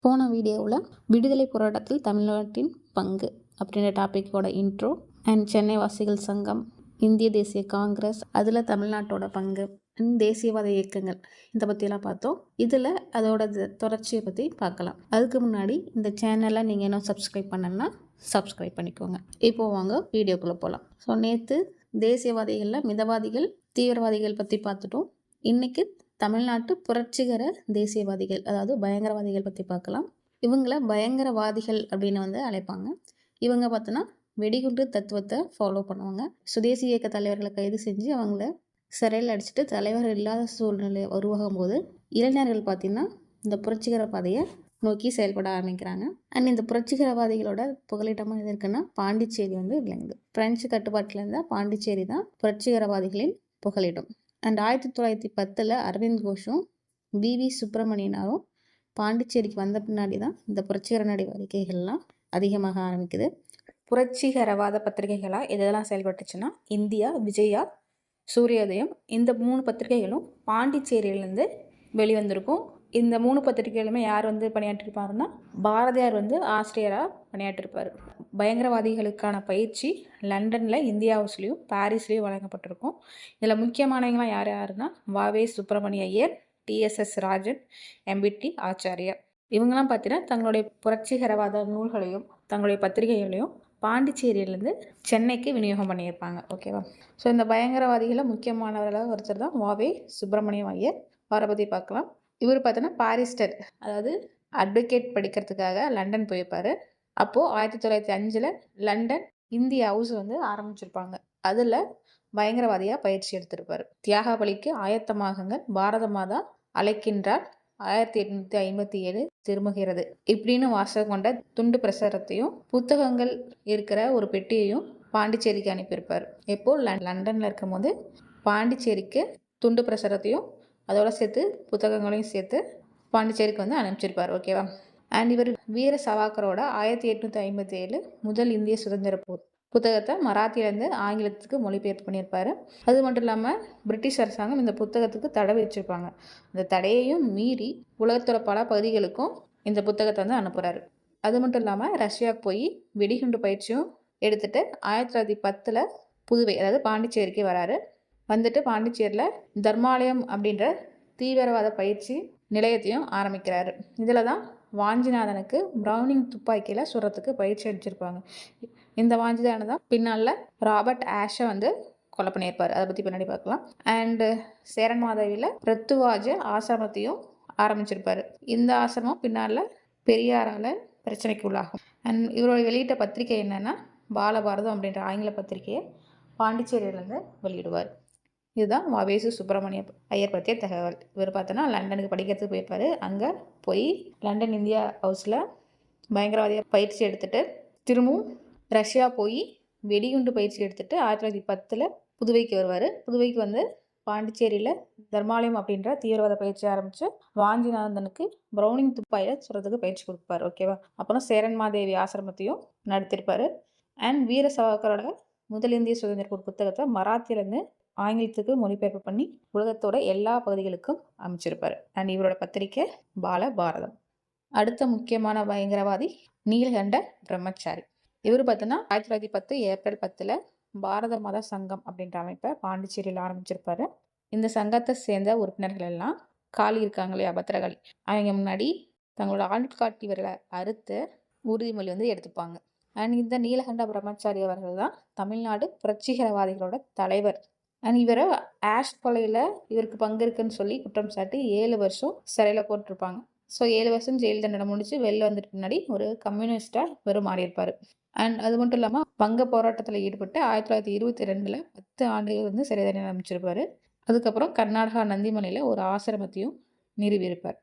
போன வீடியோவில் விடுதலை போராட்டத்தில் தமிழ்நாட்டின் பங்கு அப்படின்ற டாப்பிக்கோட இன்ட்ரோ அண்ட் சென்னை வாசிகள் சங்கம், இந்திய தேசிய காங்கிரஸ், அதில் தமிழ்நாட்டோட பங்கு அண்ட் தேசியவாத இயக்கங்கள் இதை பற்றியெல்லாம் பார்த்தோம். இதில் அதோட தொடர்ச்சியை பற்றி பார்க்கலாம். அதுக்கு முன்னாடி இந்த சேனலை நீங்கள் இன்னும் சப்ஸ்கிரைப் பண்ணலன்னா சப்ஸ்கிரைப் பண்ணிக்கோங்க. இப்போ வாங்க வீடியோக்குள்ளே போகலாம். ஸோ நேற்று தேசியவாதிகளில் மிதவாதிகள், தீவிரவாதிகள் பற்றி பார்த்துட்டோம். இன்றைக்கி தமிழ்நாட்டு புரட்சிகர தேசியவாதிகள், அதாவது பயங்கரவாதிகள் பற்றி பார்க்கலாம். இவங்கள பயங்கரவாதிகள் அப்படின்னு அழைப்பாங்க. இவங்க பார்த்தோன்னா வெடிகுண்டு தத்துவத்தை ஃபாலோ பண்ணுவாங்க. சுதேசி இயக்க தலைவர்களை கைது செஞ்சு அவங்கள சிறையில் அடிச்சுட்டு தலைவர் இல்லாத சூழ்நிலை உருவாகும் போது இளைஞர்கள் பார்த்திங்கன்னா இந்த புரட்சிகர பாதையை நோக்கி செயல்பட ஆரம்பிக்கிறாங்க. அண்ட் இந்த புரட்சிகரவாதிகளோட புகலிடமாக எது இருக்குன்னா பாண்டிச்சேரி விளங்குது. பிரெஞ்சு கட்டுப்பாட்டில் இருந்தால் பாண்டிச்சேரி தான் புரட்சிகரவாதிகளின் புகலிடம். அண்ட் 1910 அரவிந்த் கோஷும் வி சுப்பிரமணியனாரும் பாண்டிச்சேரிக்கு வந்த பின்னாடி தான் இந்த புரட்சிகர நடவடிக்கைகள்லாம் அதிகமாக ஆரம்பிக்குது. புரட்சிகரவாத பத்திரிகைகளாக எதெல்லாம் செயல்பட்டுச்சுன்னா இந்தியா, விஜயா, சூரியோதயம், இந்த 3 பத்திரிகைகளும் பாண்டிச்சேரியிலேருந்து வெளிவந்திருக்கும். இந்த 3 பத்திரிகைகளுமே யார் பணியாற்றிருப்பாருன்னா பாரதியார் ஆசிரியராக பணியாற்றிருப்பார். பயங்கரவாதிகளுக்கான பயிற்சி லண்டனில், இந்தியா ஹவுஸ்லேயும் பாரிஸ்லேயும் வழங்கப்பட்டிருக்கும். இதில் முக்கியமானவங்களாம் யார் யாருன்னா வ.வே. சுப்பிரமணிய ஐயர், டி.எஸ்.எஸ். ராஜன், எம்.பி.டி. ஆச்சாரியா. இவங்கெல்லாம் பார்த்தீங்கன்னா தங்களுடைய புரட்சிகரவாத நூல்களையும் தங்களுடைய பத்திரிகைகளையும் பாண்டிச்சேரியிலேருந்து சென்னைக்கு விநியோகம் பண்ணியிருப்பாங்க. ஓகேவா? ஸோ இந்த பயங்கரவாதிகளில் முக்கியமானவர்களாக ஒருத்தர் தான் வ.வே. சுப்பிரமணியம் ஐயர். அவரை பற்றி பார்க்கலாம். இவர் பார்த்தோன்னா பாரிஸ்டர், அதாவது அட்வொகேட் படிக்கிறதுக்காக லண்டன் போயிருப்பார். அப்போது 1905 லண்டன் இந்திய ஹவுஸ் ஆரம்பிச்சிருப்பாங்க. அதில் பயங்கரவாதியாக பயிற்சி எடுத்திருப்பார். தியாக பலிக்கு ஆயத்தமாகுங்கள், பாரத மாதா அழைக்கின்றார், 1857 திரும்புகிறது இப்படின்னு வாசகம் கொண்ட துண்டு பிரசுரத்தையும் புத்தகங்கள் இருக்கிற ஒரு பெட்டியையும் பாண்டிச்சேரிக்கு அனுப்பியிருப்பார். எப்போ லண்டனில் இருக்கும் போது பாண்டிச்சேரிக்கு துண்டு பிரசுரத்தையும் அதோட சேர்த்து புத்தகங்களையும் சேர்த்து பாண்டிச்சேரிக்கு அனுப்பிச்சிருப்பார். ஓகேவா? அண்ட் இவர் வீர சவாக்கரோட 1857 முதல் இந்திய சுதந்திர போர் புத்தகத்தை மராத்தியிலேருந்து ஆங்கிலத்துக்கு மொழிபெயர்ப்பு பண்ணியிருப்பார். அது மட்டும் இல்லாமல் பிரிட்டிஷ் அரசாங்கம் இந்த புத்தகத்துக்கு தடை வச்சுருப்பாங்க. அந்த தடையையும் மீறி உலகத்தோட பல பகுதிகளுக்கும் இந்த புத்தகத்தை அனுப்புகிறாரு. அது மட்டும் இல்லாமல் ரஷ்யாவுக்கு போய் வெடிகுண்டு பயிற்சியும் எடுத்துகிட்டு 1910 புதுவை, அதாவது பாண்டிச்சேரிக்கு வராரு. வந்துட்டு பாண்டிச்சேரியில் தர்மாலயம் அப்படின்ற தீவிரவாத பயிற்சி நிலையத்தையும் ஆரம்பிக்கிறாரு. இதில் தான் வாஞ்சிநாதனுக்கு பிரவுனிங் துப்பாக்கியில் சுடுறதுக்கு பயிற்சி அடிச்சிருப்பாங்க. இந்த வாஞ்சிநாதன் தான் பின்னால் ராபர்ட் ஆஷை கொலை பண்ணியிருப்பார். அதை பற்றி பின்னாடி பார்க்கலாம். அண்டு சேரன் மாதவியில் பிரத்துவாஜ ஆசிரமத்தையும் ஆரம்பிச்சிருப்பார். இந்த ஆசிரமம் பின்னால் பெரியாரால் பிரச்சனைக்கு உள்ளாகும். அண்ட் இவரோட வெளியிட்ட பத்திரிகை என்னென்னா பாலபாரதம் அப்படின்ற ஆங்கில பத்திரிகையை பாண்டிச்சேரியிலேருந்து வெளியிடுவார். இதுதான் வ.வே. சுப்பிரமணிய ஐயர் பற்றிய தகவல். இவர் பார்த்தோன்னா லண்டனுக்கு படிக்கிறதுக்கு போயிருப்பார். அங்கே போய் லண்டன் இந்தியா ஹவுஸில் பயங்கரவாதியாக பயிற்சி எடுத்துகிட்டு திரும்பவும் ரஷ்யா போய் வெடிகுண்டு பயிற்சி எடுத்துகிட்டு 1910 புதுவைக்கு வருவார். புதுவைக்கு பாண்டிச்சேரியில் தர்மாலயம் அப்படின்ற தீவிரவாத பயிற்சி ஆரம்பித்து வாஞ்சிநாதனுக்கு பிரவுனிங் துப்பாக்கியில் சுடுறதுக்கு பயிற்சி கொடுப்பார். ஓகேவா? அப்புறம் சேரன் மாதேவி ஆசிரமத்தையும் நடத்திருப்பார். அண்ட் வீர சவாக்கரோட முதல் இந்திய சுதந்திர போர் புத்தகத்தை மராத்தியிலேருந்து ஆங்கிலத்துக்கு மொழிபெயர்ப்பு பண்ணி உலகத்தோட எல்லா பகுதிகளுக்கும் அமைச்சிருப்பார். அண்ட் இவரோட பத்திரிக்கை பாலபாரதம். அடுத்த முக்கியமான பயங்கரவாதி நீலகண்ட பிரம்மச்சாரி. இவர் பார்த்தோன்னா 1910 ஏப்ரல் 10 பாரத மாதா சங்கம் அப்படின்ற அமைப்பை பாண்டிச்சேரியில் ஆரம்பிச்சிருப்பார். இந்த சங்கத்தை சேர்ந்த உறுப்பினர்கள் எல்லாம் காலி இருக்காங்களே அபத்திரகாளி, அவங்க முன்னாடி தங்களோட ஆள்காட்டி விரலை அறுத்து உறுதிமொழி எடுத்துப்பாங்க. அண்ட் இந்த நீலகண்ட பிரம்மச்சாரி அவர்கள் தான் தமிழ்நாடு புரட்சிகரவாதிகளோட தலைவர். அண்ட் இவரை ஆஷ் கொலையில் இவருக்கு பங்கு இருக்குன்னு சொல்லி குற்றம் சாட்டி 7 வருஷம் சிறையில் போட்டிருப்பாங்க. ஸோ 7 வருஷம் ஜெயில் தண்டனை முடிச்சு வெளில வந்துட்டு முன்னாடி ஒரு கம்யூனிஸ்டாக இவர் மாறியிருப்பார். அண்ட் அது மட்டும் இல்லாமல் வங்க போராட்டத்தில் ஈடுபட்டு 1922 10 ஆண்டுகள் சிறை தண்டனை அமைச்சிருப்பார். அதுக்கப்புறம் கர்நாடகா நந்திமலையில் ஒரு ஆசிரமத்தையும் நிறுவியிருப்பார்.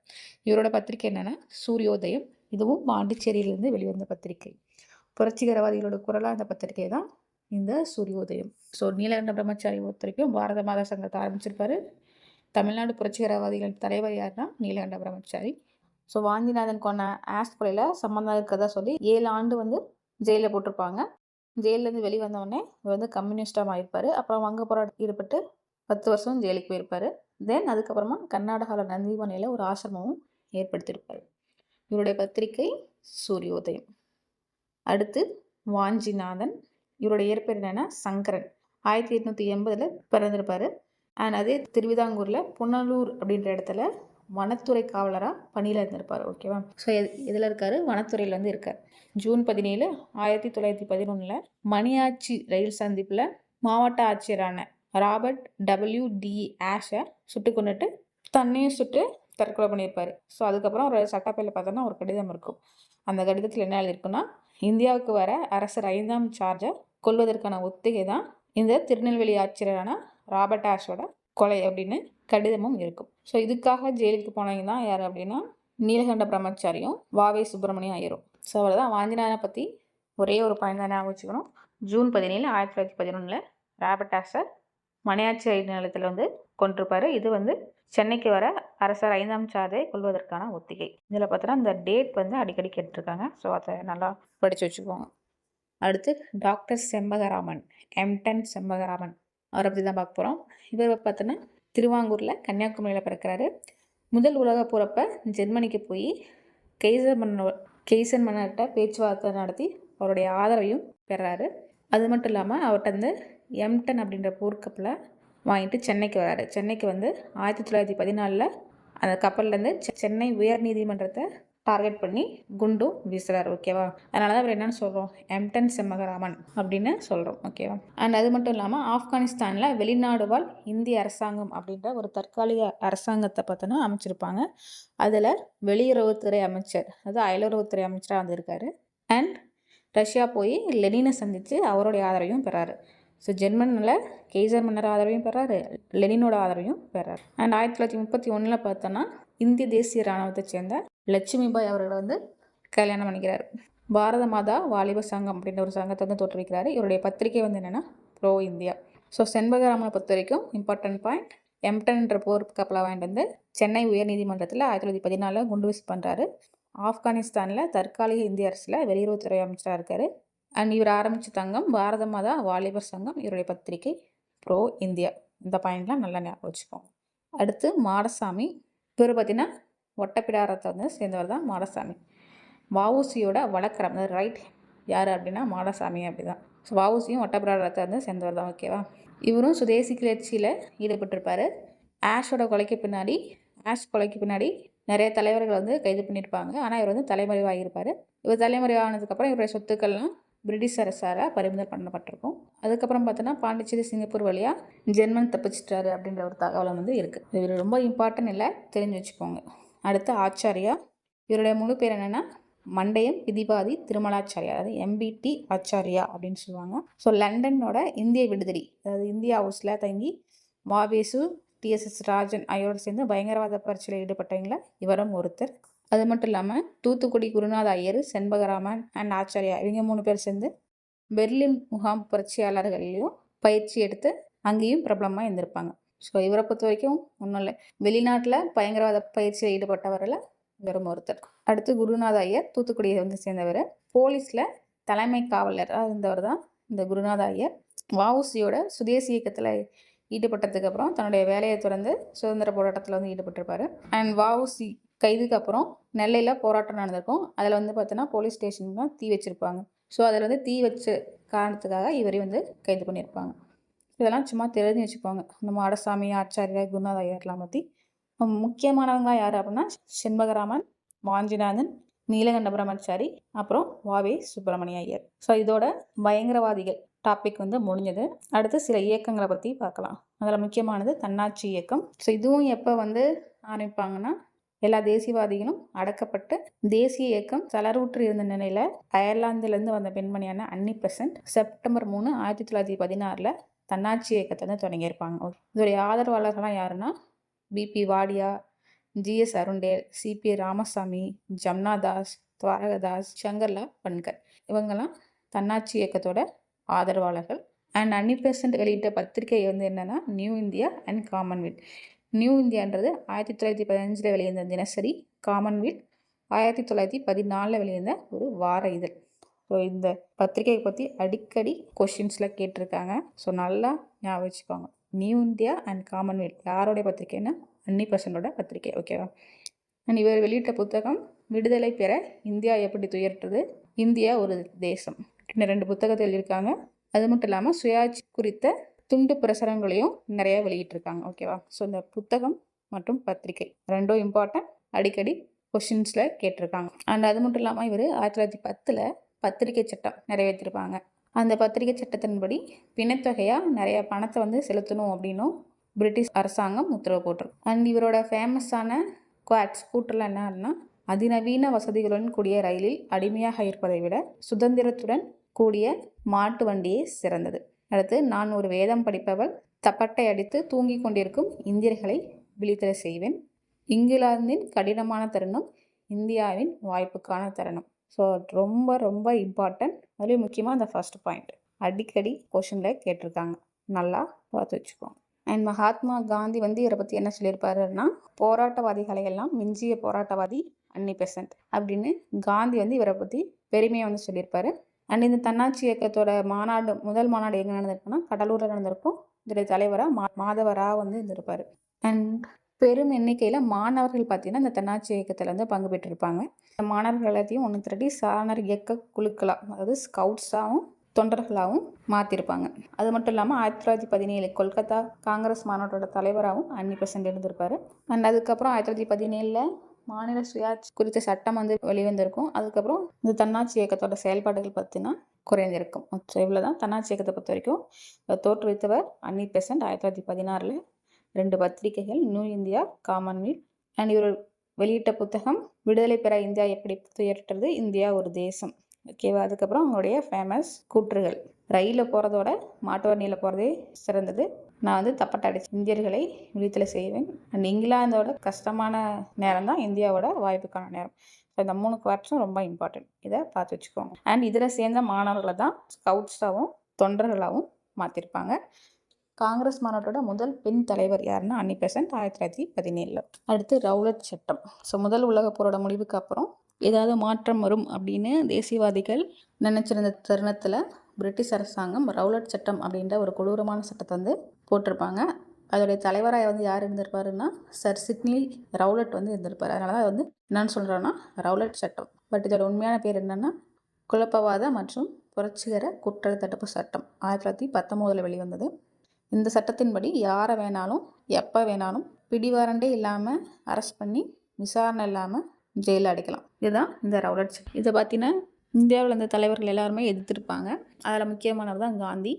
இவரோட பத்திரிகை என்னென்னா சூரியோதயம். இதுவும் பாண்டிச்சேரியிலேருந்து வெளிவந்த பத்திரிகை. புரட்சிகரவாதிகளோட குரலாக அந்த பத்திரிகை தான் இந்த சூரியோதயம். ஸோ நீலகண்ட பிரம்மச்சாரி பொறுத்த வரைக்கும் பாரத மாதா சங்கத்தை ஆரம்பிச்சிருப்பார். தமிழ்நாடு புரட்சிகரவாதிகள் தலைவர் யார்னா நீலகண்ட பிரம்மச்சாரி. ஸோ வாஞ்சிநாதன் கொண்ட ஆஷ் கொலையில் சம்மந்தம் இருக்கிறதா சொல்லி 7 ஆண்டு ஜெயிலில் போட்டிருப்பாங்க. ஜெயிலேருந்து வெளியே வந்தோடனே இவர் கம்யூனிஸ்டாக மாறியிருப்பார். அப்புறம் வங்க போராட்டம் ஈடுபட்டு 10 வருஷம் ஜெயிலுக்கு போயிருப்பார். தென் அதுக்கப்புறமா கர்நாடகாவில் நந்திமலையில் ஒரு ஆசிரமமும் ஏற்படுத்தியிருப்பார். இவருடைய பத்திரிகை சூரியோதயம். அடுத்து வாஞ்சிநாதன், இவருடைய இயற்பெயர் என்னன்னா சங்கரன். 1880 பிறந்திருப்பாரு. அண்ட் அதே திருவிதாங்கூரில் புனலூர் அப்படின்ற இடத்துல வனத்துறை காவலராக பணியில் இருந்திருப்பார். ஓகேவா? ஸோ இதில் இருக்கார், வனத்துறையில் வந்து இருக்கார். ஜூன் 17, 1911 மணியாச்சி ரயில் சந்திப்பில் மாவட்ட ஆட்சியரான ராபர்ட் W.D. ஆஷை சுட்டு கொண்டுட்டு தன்னையும் சுட்டு தற்கொலை பண்ணியிருப்பார். ஸோ அதுக்கப்புறம் ஒரு சட்டப்பையில் பார்த்தோன்னா ஒரு கடிதம் இருக்கும். அந்த கடிதத்தில் என்ன எழுதியிருக்குன்னா, இந்தியாவுக்கு வர அரசர் 5ஆம் சார்ஜை கொல்வதற்கான ஒத்திகை தான் இந்த திருநெல்வேலி ஆட்சியரான ராபர்ட் ஆஷோட கொலை அப்படின்னு கடிதமும் இருக்கும். ஸோ இதுக்காக ஜெயிலுக்கு போனவங்க தான் யார் அப்படின்னா நீலகண்ட பிரம்மச்சாரியும் வாவே சுப்பிரமணியம் ஐயரும். ஸோ அவர் தான் வாஞ்சிநாதனை பற்றி ஒரே ஒரு பாயிண்ட் தான் ஞாபகம் வச்சுக்கணும். ஜூன் 17, 1911 ராபர்ட் ஆஷை மணியாச்சி ரயில் நிலையத்தில் வந்து கொண்டிருப்பார். இது வந்து சென்னைக்கு வர அரசர் 5ஆம் சார்ஜை கொள்வதற்கான ஒத்திகை. இதில் பார்த்தோன்னா இந்த டேட் வந்து அடிக்கடி கேட்டிருக்காங்க. ஸோ அதை நல்லா படித்து வச்சுக்குவாங்க. அடுத்து டாக்டர் செம்பகராமன், எம்டன் செம்பகராமன், அவரை பற்றி தான் பார்க்க போகிறோம். இவர் பார்த்தோன்னா திருவாங்கூரில் கன்னியாகுமரியில் பிறக்கிறாரு. முதல் உலக போகிறப்ப ஜெர்மனிக்கு போய் கெய்சர் மன்னர்கிட்ட பேச்சுவார்த்தை நடத்தி அவருடைய ஆதரவையும் பெறாரு. அது மட்டும் இல்லாமல் அவர்கிட்ட வந்து எம்டன் அப்படின்ற போர்க்கப்பலை வாங்கிட்டு சென்னைக்கு வராரு. சென்னைக்கு வந்து 1914 அந்த கப்பல்லேருந்து சென்னை உயர் நீதிமன்றத்தை டார்கெட் பண்ணி குண்டும் வீசுறாரு. ஓகேவா? அதனால தான் அவர் என்னென்னு சொல்கிறோம், எம்டன் செம்பகராமன் அப்படின்னு சொல்கிறோம். ஓகேவா? அண்ட் அது மட்டும் இல்லாமல் ஆப்கானிஸ்தானில் வெளிநாடு வாழ் இந்திய அரசாங்கம் அப்படின்ற ஒரு தற்காலிக அரசாங்கத்தை பார்த்தோன்னா அமைச்சிருப்பாங்க. அதில் வெளியுறவுத்துறை அமைச்சர், அதாவது அயலுறவுத்துறை அமைச்சராக வந்திருக்காரு. அண்ட் ரஷ்யா போய் லெனினை சந்தித்து அவருடைய ஆதரவையும் பெறாரு. ஸோ ஜெர்மனில் கெய்சர் மன்னர் ஆதரவையும் பெறாரு, லெனினோட ஆதரவையும் பெறாரு. அண்ட் 1931 பார்த்தோன்னா இந்திய தேசிய இராணுவத்தை சேர்ந்த லட்சுமிபாய் அவர்களை வந்து கல்யாணம் பண்ணிக்கிறார். பாரத மாதா வாலிப சங்கம் அப்படின்ற ஒரு சங்கத்தை வந்து தோற்றுவிக்கிறாரு. இவருடைய பத்திரிகை வந்து என்னென்னா ப்ரோ இந்தியா. ஸோ செண்பகராமனை பொறுத்த வரைக்கும் இம்பார்ட்டன்ட் பாயிண்ட், எம்டன்ன்ற போர் கப்பலை வாங்கிட்டு வந்து சென்னை உயர்நீதிமன்றத்தில் 1914 குண்டு வீசி பண்ணுறாரு. ஆப்கானிஸ்தானில் தற்காலிக இந்திய அரசில் வெளியுறவுத்துறை அமைச்சராக இருக்கார். அண்ட் இவர் ஆரம்பித்த தங்கம் பாரத மாதா வாலிபர் சங்கம். இவருடைய பத்திரிகை ப்ரோ இந்தியா. இந்த பாயிண்ட்லாம் நல்லா ஞாபகம் வச்சுக்கோங்க. அடுத்து மாடசாமி. இவர் பார்த்தீங்கன்னா ஒட்டப்பிடாரத்தை வந்து சேர்ந்தவர் தான் மாடசாமி. வஉசியோட வழக்கரம், அதாவது ரைட் யார் அப்படின்னா மாடசாமி அப்படி தான். ஸோ வஉசியும் ஒட்டப்பிடாரத்தை வந்து சேர்ந்தவர் தான். ஓகேவா? இவரும் சுதேசி கிளர்ச்சியில் ஈடுபட்டிருப்பார். ஆஷ் கொலைக்கு பின்னாடி நிறைய தலைவர்கள் வந்து கைது பண்ணியிருப்பாங்க. ஆனால் இவர் வந்து தலைமறைவாகியிருப்பார். இவர் தலைமறைவானதுக்கப்புறம் இவருடைய சொத்துக்கள்லாம் பிரிட்டிஷ் அரசால் பறிமுதல் பண்ணப்பட்டிருக்கும். அதுக்கப்புறம் பார்த்தோன்னா பாண்டிச்சேரி சிங்கப்பூர் வழியாக ஜெர்மன் தப்பிச்சிட்டாரு அப்படின்ற ஒரு தகவலம் வந்து இருக்குது. இவர் ரொம்ப இம்பார்ட்டன்ட் இல்லை, தெரிஞ்சு வச்சுக்கோங்க. அடுத்து ஆச்சாரியா. இவருடைய முழு பேர் என்னென்னா மண்டயம் பிதிபாதி திருமலாச்சாரியா, அதாவது MBT ஆச்சாரியா அப்படின்னு சொல்லுவாங்க. ஸோ லண்டனோட இந்திய விடுதலை, அதாவது இந்தியா ஹவுஸில் தங்கி வாவேசு TSS ராஜன் ஆகியோடு சேர்ந்து பயங்கரவாத பரீட்சையில் ஈடுபட்டவங்கள இவரும் ஒருத்தர். அது மட்டும் இல்லாமல் தூத்துக்குடி குருநாத ஐயர், செண்பகராமன் அண்ட் ஆச்சாரியா இவங்க 3 பேர் சேர்ந்து பெர்லின் முகாம் புரட்சியாளர்களையும் பயிற்சி எடுத்து அங்கேயும் பிரபலமாக இருந்திருப்பாங்க. ஸோ இவரை பொறுத்த வரைக்கும் ஒன்றும் இல்லை, வெளிநாட்டில் பயங்கரவாத பயிற்சியில் ஈடுபட்டவரில் இவரும் ஒருத்தர். அடுத்து குருநாத ஐயர், தூத்துக்குடியை வந்து சேர்ந்தவர். போலீஸில் தலைமை காவலராக இருந்தவர் தான் இந்த குருநாத ஐயர். வஉசியோட சுதேசி இயக்கத்தில் ஈடுபட்டதுக்கு அப்புறம் தன்னுடைய வேலையை தொடர்ந்து சுதந்திர போராட்டத்தில் வந்து ஈடுபட்டிருப்பார். அண்ட் வஉசி கைதுக்கு அப்புறம் நெல்லையில் போராட்டம் நடந்திருக்கும். அதில் வந்து பார்த்தோன்னா போலீஸ் ஸ்டேஷன் தான் தீ வச்சுருப்பாங்க. ஸோ அதில் வந்து தீ வச்ச காரணத்துக்காக இவரையும் வந்து கைது பண்ணியிருப்பாங்க. இதெல்லாம் சும்மா தெரிஞ்சு வச்சுக்கோங்க. இந்த மாடசாமி, ஆச்சாரியா, குருநாத ஐயர்லாம் பற்றி. முக்கியமானவங்க யார் அப்படின்னா செண்பகராமன், வாஞ்சிநாதன், நீலகண்ட பிரம்மச்சாரி, அப்புறம் வாவே சுப்பிரமணிய ஐயர். ஸோ இதோட பயங்கரவாதிகள் டாபிக் வந்து முடிஞ்சது. அடுத்து சில இயக்கங்களை பற்றி பார்க்கலாம். அதில் முக்கியமானது தன்னாட்சி இயக்கம். ஸோ இதுவும் எப்போ வந்து ஆரம்பிப்பாங்கன்னா எல்லா தேசியவாதிகளும் அடக்கப்பட்டு தேசிய இயக்கம் தளர்வுற்று இருந்த நிலையில் அயர்லாந்திலேருந்து வந்த பெண்மணியான அன்னி பெசன்ட் செப்டம்பர் 3, 1916 தன்னாட்சி இயக்கத்தை வந்து தொடங்கியிருப்பாங்க. இதோடைய ஆதரவாளர்கள்லாம் யாருன்னா BP Wadia, GS Arundale, CP Ramaswamy, Jamnadas, Dwarkadas, Shankarlal Banker இவங்கெல்லாம் தன்னாட்சி இயக்கத்தோட ஆதரவாளர்கள். அண்ட் அன்னி பெசன்ட் வெளியிட்ட பத்திரிகை வந்து என்னென்னா new India and Commonwealth. New இந்தியான்றது 1915 வெளியிருந்த தினசரி, காமன்வெல்த் 1914 வெளியிருந்த ஒரு வார இதழ். ஸோ இந்த பத்திரிகையை பற்றி அடிக்கடி கொஷின்ஸில் கேட்டிருக்காங்க. ஸோ நல்லா ஞாபகம் வச்சுக்கோங்க. நியூ இந்தியா அண்ட் காமன்வெல்த் யாரோடைய பத்திரிகைன்னா அன்னி பெசன்ட்டோட பத்திரிகை. ஓகேவா? அண்ட் இவர் வெளியிட்ட புத்தகம் விடுதலை பெற இந்தியா எப்படி துயர்த்தது, இந்தியா ஒரு தேசம். 2 புத்தகத்தை எழுதியிருக்காங்க. அது மட்டும் இல்லாமல் சுயாட்சி குறித்த துண்டு பிரசுரங்களையும் நிறைய வெளியிட்டிருக்காங்க. ஓகேவா? ஸோ இந்த புத்தகம் மற்றும் பத்திரிகை ரெண்டும் இம்பார்ட்டன்ட், அடிக்கடி கொஷின்ஸில் கேட்டிருக்காங்க. அண்ட் அது மட்டும் இல்லாமல் இவர் 1910 பத்திரிகை சட்டம் நிறைவேற்றிருப்பாங்க. அந்த பத்திரிகை சட்டத்தின்படி பிணைத்தொகையாக நிறைய பணத்தை செலுத்தணும் அப்படின்னும் பிரிட்டிஷ் அரசாங்கம் உத்தரவு போட்டிருக்கு. அண்ட் இவரோட ஃபேமஸான கூற்றுலாம் என்னன்னா, அதிநவீன வசதிகளுடன் கூடிய ரயிலில் அடிமையாக இருப்பதை விட சுதந்திரத்துடன் கூடிய மாட்டு வண்டியே சிறந்தது. அடுத்து, நான் ஒரு வேதம் படிப்பவள், தப்பட்டை அடித்து தூங்கி கொண்டிருக்கும் இந்தியர்களை விழித்தெழ செய்வேன். இங்கிலாந்தின் கடினமான தருணம் இந்தியாவின் வாய்ப்புக்கான தருணம். ஸோ ரொம்ப ரொம்ப இம்பார்ட்டன்ட். அதுலேயும் முக்கியமாக அந்த ஃபர்ஸ்ட் பாயிண்ட் அடிக்கடி கொஷினில் கேட்டிருக்காங்க. நல்லா பார்த்து வச்சுக்கோங்க. அண்ட் மகாத்மா காந்தி இவரை பற்றி என்ன சொல்லியிருப்பாருன்னா, போராட்டவாதிகளை எல்லாம் மிஞ்சிய போராட்டவாதி அன்னி பெசன்ட் அப்படின்னு காந்தி இவரை பற்றி பெருமையாக சொல்லியிருப்பாரு. அண்ட் இந்த தன்னாட்சி இயக்கத்தோட முதல் மாநாடு எங்கே நடந்திருக்குன்னா கடலூரில் நடந்திருக்கும். இதோடைய தலைவராக மாதவராக இருந்திருப்பார். அண்ட் பெரும் எண்ணிக்கையில் மாணவர்கள் பார்த்தீங்கன்னா இந்த தன்னாட்சி இயக்கத்தில் பங்கு பெற்றிருப்பாங்க. இந்த மாணவர்கள் எல்லாத்தையும் ஒன்று திரட்டி சாரணர் இயக்க குழுக்களாக, அதாவது ஸ்கவுட்ஸாகவும் தொண்டர்களாகவும் மாற்றிருப்பாங்க. அது மட்டும் இல்லாமல் 1917 கொல்கத்தா காங்கிரஸ் மாநாட்டோட தலைவராகவும் அன்னி பெசன்ட் இருந்திருப்பார். அண்ட் அதுக்கப்புறம் 1917 மாநில சுயாட்சி குறித்த சட்டம் வெளிவந்திருக்கும். அதுக்கப்புறம் இந்த தன்னாட்சி இயக்கத்தோட செயல்பாடுகள் பற்றினா குறைந்திருக்கும். ஸோ இவ்வளோதான் தன்னாட்சி இயக்கத்தை பொறுத்த வரைக்கும். தோற்றுவித்தவர் அன்னி பெசன்ட். 1916 2 பத்திரிகைகள், நியூ இந்தியா, காமன்வெல்த். அண்ட் இவர் வெளியிட்ட புத்தகம் விடுதலை பெற இந்தியா எப்படி துயர்த்தது, இந்தியா ஒரு தேசம். ஓகேவா? அதுக்கப்புறம் அவங்களுடைய ஃபேமஸ் கூற்றுகள், ரயிலில் போகிறதோட மாட்டு வண்டியில் போகிறதே சிறந்தது, நான் தப்பட்டை அடிச்சு இந்தியர்களை விழித்தெழ செய்வேன், அண்ட் இங்கிலாந்தோட கஷ்டமான நேரம் தான் இந்தியாவோட வாய்ப்புக்கான நேரம். ஸோ இந்த 3 குவார்ட்ஸும் ரொம்ப இம்பார்ட்டன்ட். இதை பார்த்து வச்சுக்கோங்க. அண்ட் இதில் சேர்ந்த மாணவர்களை தான் ஸ்கவுட்ஸாகவும் தொண்டர்களாகவும் மாற்றிருப்பாங்க. காங்கிரஸ் மாநாட்டோட முதல் பெண் தலைவர் யாருன்னா அன்னி பெசன்ட் 1917. அடுத்து ரவுலட் சட்டம். ஸோ முதல் உலகப் போரோட முடிவுக்கு அப்புறம் ஏதாவது மாற்றம் வரும் அப்படின்னு தேசியவாதிகள் நினச்சிருந்த தருணத்தில் பிரிட்டிஷ் அரசாங்கம் ரவுலட் சட்டம் அப்படின்ற ஒரு கொடூரமான சட்டத்தை போட்டிருப்பாங்க. அதோடைய தலைவராக யார் இருந்திருப்பாருன்னா சர் சிட்னி ரவுலட் இருந்திருப்பார். அதனால தான் என்னன்னு சொல்கிறோன்னா ரவுலட் சட்டம். பட் இதோட உண்மையான பேர் என்னென்னா குழப்பவாத மற்றும் புரட்சிகர குற்ற தடுப்பு சட்டம். 1919 வெளிவந்தது. இந்த சட்டத்தின்படி யாரை வேணாலும் எப்போ வேணாலும் பிடிவாரண்டே இல்லாமல் அரெஸ்ட் பண்ணி விசாரணை இல்லாமல் ஜெயிலில் அடைக்கலாம். இதுதான் இந்த ரவுலட் சட்டம். இதை பார்த்தீங்கன்னா இந்தியாவில் இருந்த தலைவர்கள் எல்லாருமே எதிர்த்திருப்பாங்க. அதில் முக்கியமானவர் தான் காந்தி.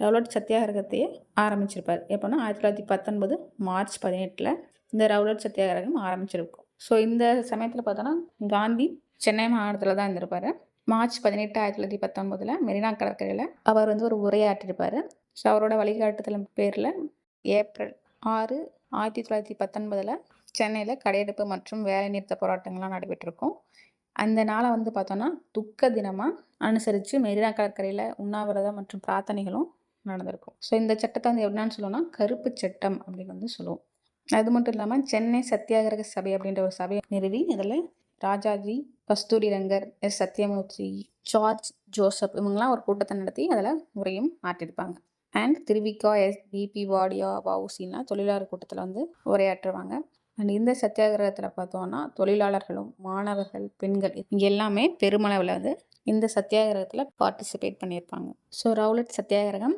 ரவுலட் சத்தியாகிரகத்தையே ஆரம்பிச்சிருப்பார். எப்போன்னா 1919 மார்ச் 18 இந்த ரவுலட் சத்தியாகிரகம் ஆரம்பிச்சிருக்கும். ஸோ இந்த சமயத்தில் பார்த்தோன்னா காந்தி சென்னை மாகாணத்தில் தான் இருந்திருப்பார். மார்ச் 18 1919 மெரினா கடற்கரையில் அவர் ஒரு உரையாற்றிருப்பார். ஸோ அவரோட வழிகாட்டுதல் பேரில் ஏப்ரல் 6 1919 சென்னையில் கடையெடுப்பு மற்றும் வேலை நிறுத்த போராட்டங்கள்லாம் நடைபெற்றிருக்கும். அந்த நாளை பார்த்தோன்னா துக்க தினமாக அனுசரித்து மெரினா கடற்கரையில் உண்ணாவிரதம் மற்றும் பிரார்த்தனைகளும் நடந்திருக்கும். ஸோ இந்த சட்டத்தை என்னன்னு சொல்லுவோம்னா கருப்பு சட்டம் அப்படின்னு சொல்லுவோம். அது மட்டும் இல்லாமல் சென்னை சத்தியாகிரக சபை அப்படின்ற ஒரு சபையை நிறுவி இதில் ராஜாஜி, கஸ்தூரி ரங்கர், எஸ் சத்யமூர்த்தி, ஜார்ஜ் ஜோசப் இவங்கெல்லாம் ஒரு கூட்டத்தை நடத்தி அதில் உரையும் ஆற்றிருப்பாங்க. அண்ட் திருவிக்கா, எஸ்.பி.பி. வாடியா, வ.உ.சின்னா தொழிலாளர் கூட்டத்தில் உரையாற்றுவாங்க. அண்ட் இந்த சத்தியாகிரகத்தில் பார்த்தோன்னா தொழிலாளர்களும் மாணவர்கள், பெண்கள் இங்கே எல்லாமே பெருமளவில் இந்த சத்தியாகிரகத்தில் பார்ட்டிசிபேட் பண்ணியிருப்பாங்க. ஸோ ரவுலட் சத்தியாகிரகம்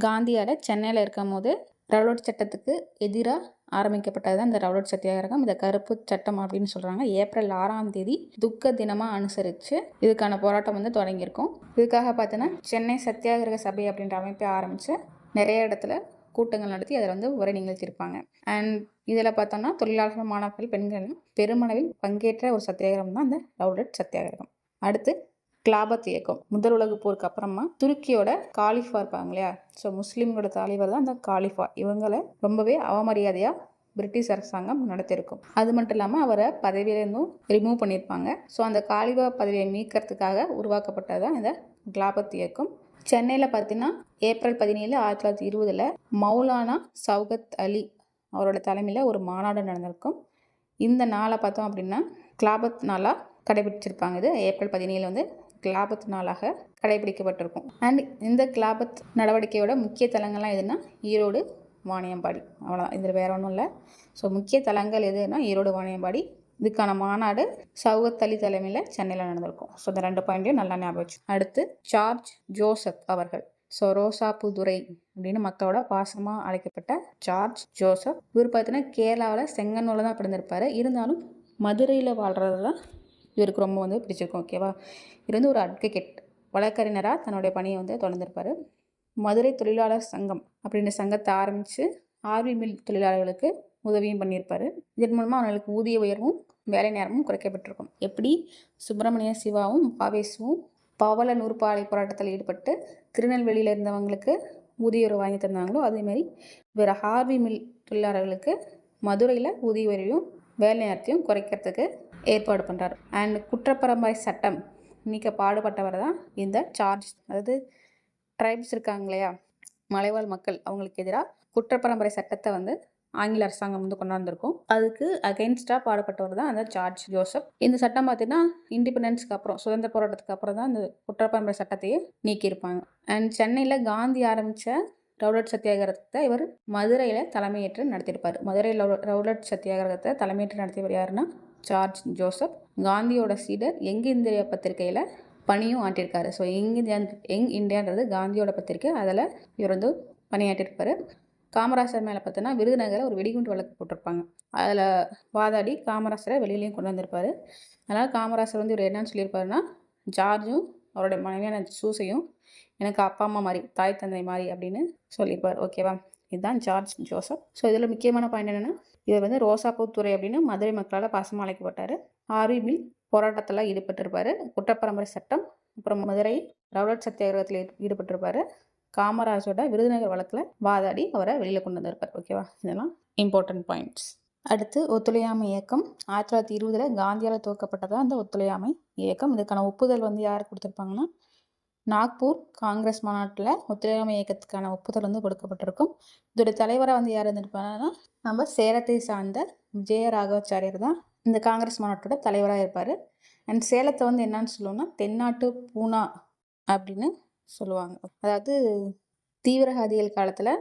காந்தியால் சென்னையில் இருக்கும் போது ரவுலட் சட்டத்துக்கு எதிராக ஆரம்பிக்கப்பட்டது தான் இந்த ரவுலட் சத்தியாகிரகம். இதை கருப்பு சட்டம் அப்படின்னு சொல்கிறாங்க. ஏப்ரல் 6 துக்க தினமாக அனுசரித்து இதுக்கான போராட்டம் தொடங்கியிருக்கும். இதுக்காக பார்த்தோன்னா சென்னை சத்தியாகிரக சபை அப்படின்ற அமைப்பை ஆரம்பித்து நிறைய இடத்துல கூட்டங்கள் நடத்தி அதில் உரை நிகழ்த்தியிருப்பாங்க. அண்ட் இதில் பார்த்தோன்னா தொழிலாளர்கள், மாணவர்கள், பெண்கள் பெருமளவில் பங்கேற்ற ஒரு சத்தியாகிரகம் தான் இந்த ரவுலட் சத்தியாகிரகம். அடுத்து கிலாபத் இயக்கம். முதல் உலக போருக்கு அப்புறமா துருக்கியோட காலிஃபா இருப்பாங்க இல்லையா, ஸோ முஸ்லீம்களோட தலைவர் தான் அந்த காலிஃபா. இவங்களை ரொம்பவே அவமரியாதையாக பிரிட்டிஷ் அரசாங்கம் நடத்தியிருக்கும். அது மட்டும் இல்லாமல் அவரை பதவியிலேருந்தும் ரிமூவ் பண்ணியிருப்பாங்க. ஸோ அந்த காலிஃபா பதவியை மீட்கிறதுக்காக உருவாக்கப்பட்டது தான் இந்த கிலாபத் இயக்கம். சென்னையில் பார்த்தீங்கன்னா ஏப்ரல் 17 1920 மௌலானா சௌகத் அலி அவரோட தலைமையில் ஒரு மாநாடு நடந்திருக்கும். இந்த நாளை பார்த்தோம் அப்படின்னா கிலாபத் நாளாக கடைபிடிச்சிருப்பாங்க. இது ஏப்ரல் 17 கிலாபத் நாளாக கடைபிடிக்கப்பட்டிருக்கும். அண்ட் இந்த கிலாபத் நடவடிக்கையோட முக்கிய தலங்கள்லாம் எதுனா ஈரோடு, வாணியம்பாடி. அவ்வளோதான், இதில் வேறு ஒன்றும் இல்லை. ஸோ முக்கிய தலங்கள் எதுனா ஈரோடு, வாணியம்பாடி. இதுக்கான மாநாடு சௌகத் அலி தலைமையில் சென்னையில் நடந்திருக்கும். ஸோ இந்த 2 பாயிண்ட்டையும் நல்லா ஞாபகம் வச்சு. அடுத்து ஜார்ஜ் ஜோசப் அவர்கள். ஸோ ரோசாப்புதுரை அப்படின்னு மக்களோட பாசமாக அழைக்கப்பட்ட ஜார்ஜ் ஜோசப். இவர் பார்த்தீங்கன்னா கேரளாவில் செங்கனூரில் தான் பிறந்திருப்பார். இருந்தாலும் மதுரையில் வாழ்கிறது தான் இவருக்கு ரொம்ப வந்து பிடிச்சிருக்கும். ஓகேவா. இவர் வந்து ஒரு அட்வொகேட், வழக்கறிஞராக தன்னுடைய பணியை வந்து தொடர்ந்திருப்பார். மதுரை தொழிலாளர் சங்கம் அப்படின்ற சங்கத்தை ஆரம்பித்து ஆர்வி மில் தொழிலாளர்களுக்கு உதவியும் பண்ணியிருப்பார். இதன் மூலமாக அவங்களுக்கு ஊதிய உயர்வும் வேலை நேரமும் குறைக்கப்பட்டிருக்கும். எப்படி சுப்பிரமணிய சிவாவும் பாவேசுவும் பவள நூற்பாலை போராட்டத்தில் ஈடுபட்டு திருநெல்வேலியில் இருந்தவங்களுக்கு ஊதிய உயர்வு வாங்கி தந்தாங்களோ அதேமாரி வேறு ஆர்வி மில் தொழிலாளர்களுக்கு மதுரையில் ஊதிய உயர்வையும் வேலை நேரத்தையும் குறைக்கிறதுக்கு ஏற்பாடு பண்ணுறாரு. அண்ட் குற்றப்பரம்பரை சட்டம் நீக்க பாடுபட்டவர் தான் இந்த ஜார்ஜ். அதாவது ட்ரைப்ஸ் இருக்காங்க இல்லையா, மலைவாழ் மக்கள், அவங்களுக்கு எதிராக குற்றப்பரம்பரை சட்டத்தை வந்து ஆங்கில அரசாங்கம் வந்து கொண்டாந்துருக்கும். அதுக்கு அகெயின்ஸ்டாக பாடுபட்டவர் தான் அந்த ஜார்ஜ் ஜோசப். இந்த சட்டம் பார்த்தீங்கன்னா இண்டிபெண்டன்ஸ்க்கு அப்புறம், சுதந்திர போராட்டத்துக்கு அப்புறம் தான் இந்த குற்றப்பரம்பரை சட்டத்தையே நீக்கியிருப்பாங்க. அண்ட் சென்னையில் காந்தி ஆரம்பித்த ரவுலட் சத்தியாகிரகத்தை இவர் மதுரையில் தலைமையேற்று நடத்தியிருப்பார். மதுரையில் ரவுலட் சத்தியாகிரகத்தை தலைமையேற்று நடத்தியவர் யாருன்னா ஜார்ஜ் ஜோசப். காந்தியோட சீடர் யங் இந்தியா பத்திரிகையில் பணியும் ஆட்டியிருக்காரு. ஸோ யங் இந்தியான்றது காந்தியோட பத்திரிக்கை, அதில் இவர் வந்து பணியாற்றிருப்பார். காமராசர் மேலே பார்த்தோன்னா விருதுநகரில் ஒரு வெடிகுண்டு வழக்கு போட்டிருப்பாங்க. அதில் வாதாடி காமராசரை வெளியிலையும் கொண்டு வந்திருப்பார். அதனால் காமராசர் வந்து இவர் என்னன்னு சொல்லியிருப்பாருன்னா, ஜார்ஜும் அவருடைய மனைவியான சூசையும் எனக்கு அப்பா அம்மா மாதிரி, தாய் தந்தை மாதிரி அப்படின்னு சொல்லியிருப்பார். ஓகேவா. இதுதான் ஜார்ஜ் ஜோசப். ஸோ இதில் முக்கியமான பாயிண்ட் என்னென்னா, இவர் வந்து ரோசாப்பூத்துறை அப்படின்னு மதுரை மக்களால் பாசமாக அழைக்கப்பட்டார். ஆர்வி மில் போராட்டத்தில் ஈடுபட்டிருப்பார். குற்றப்பரம்பரை சட்டம், அப்புறம் மதுரை ரவுலட் சத்தியாகிரகத்தில் ஈடுபட்டிருப்பார். காமராஜோட விருதுநகர் வழக்கில் வாதாடி அவரை வெளியில் கொண்டு வந்திருப்பார். ஓகேவா. இதெல்லாம் இம்பார்ட்டன்ட் பாயிண்ட்ஸ். அடுத்து ஒத்துழையாமை இயக்கம். 1920 காந்தியால் துவக்கப்பட்டதான் அந்த ஒத்துழையாமை இயக்கம். இதுக்கான ஒப்புதல் வந்து யார் கொடுத்துருப்பாங்கன்னா, நாக்பூர் காங்கிரஸ் மாநாட்டில் ஒத்துழையாமை இயக்கத்துக்கான ஒப்புதல் வந்து கொடுக்கப்பட்டிருக்கும். இதோட தலைவராக வந்து யார் இருந்திருப்பாங்கன்னா, நம்ம சேலத்தை சார்ந்த விஜயராகவாச்சாரியர் தான் இந்த காங்கிரஸ் மாநாட்டோட தலைவராக இருப்பார். அண்ட் சேலத்தை வந்து என்னன்னு சொல்லுவோம்னா தென்னாட்டு பூனா அப்படின்னு சொல்லுவாங்க. அதாவது தீவிரவாதிகள் காலத்தில்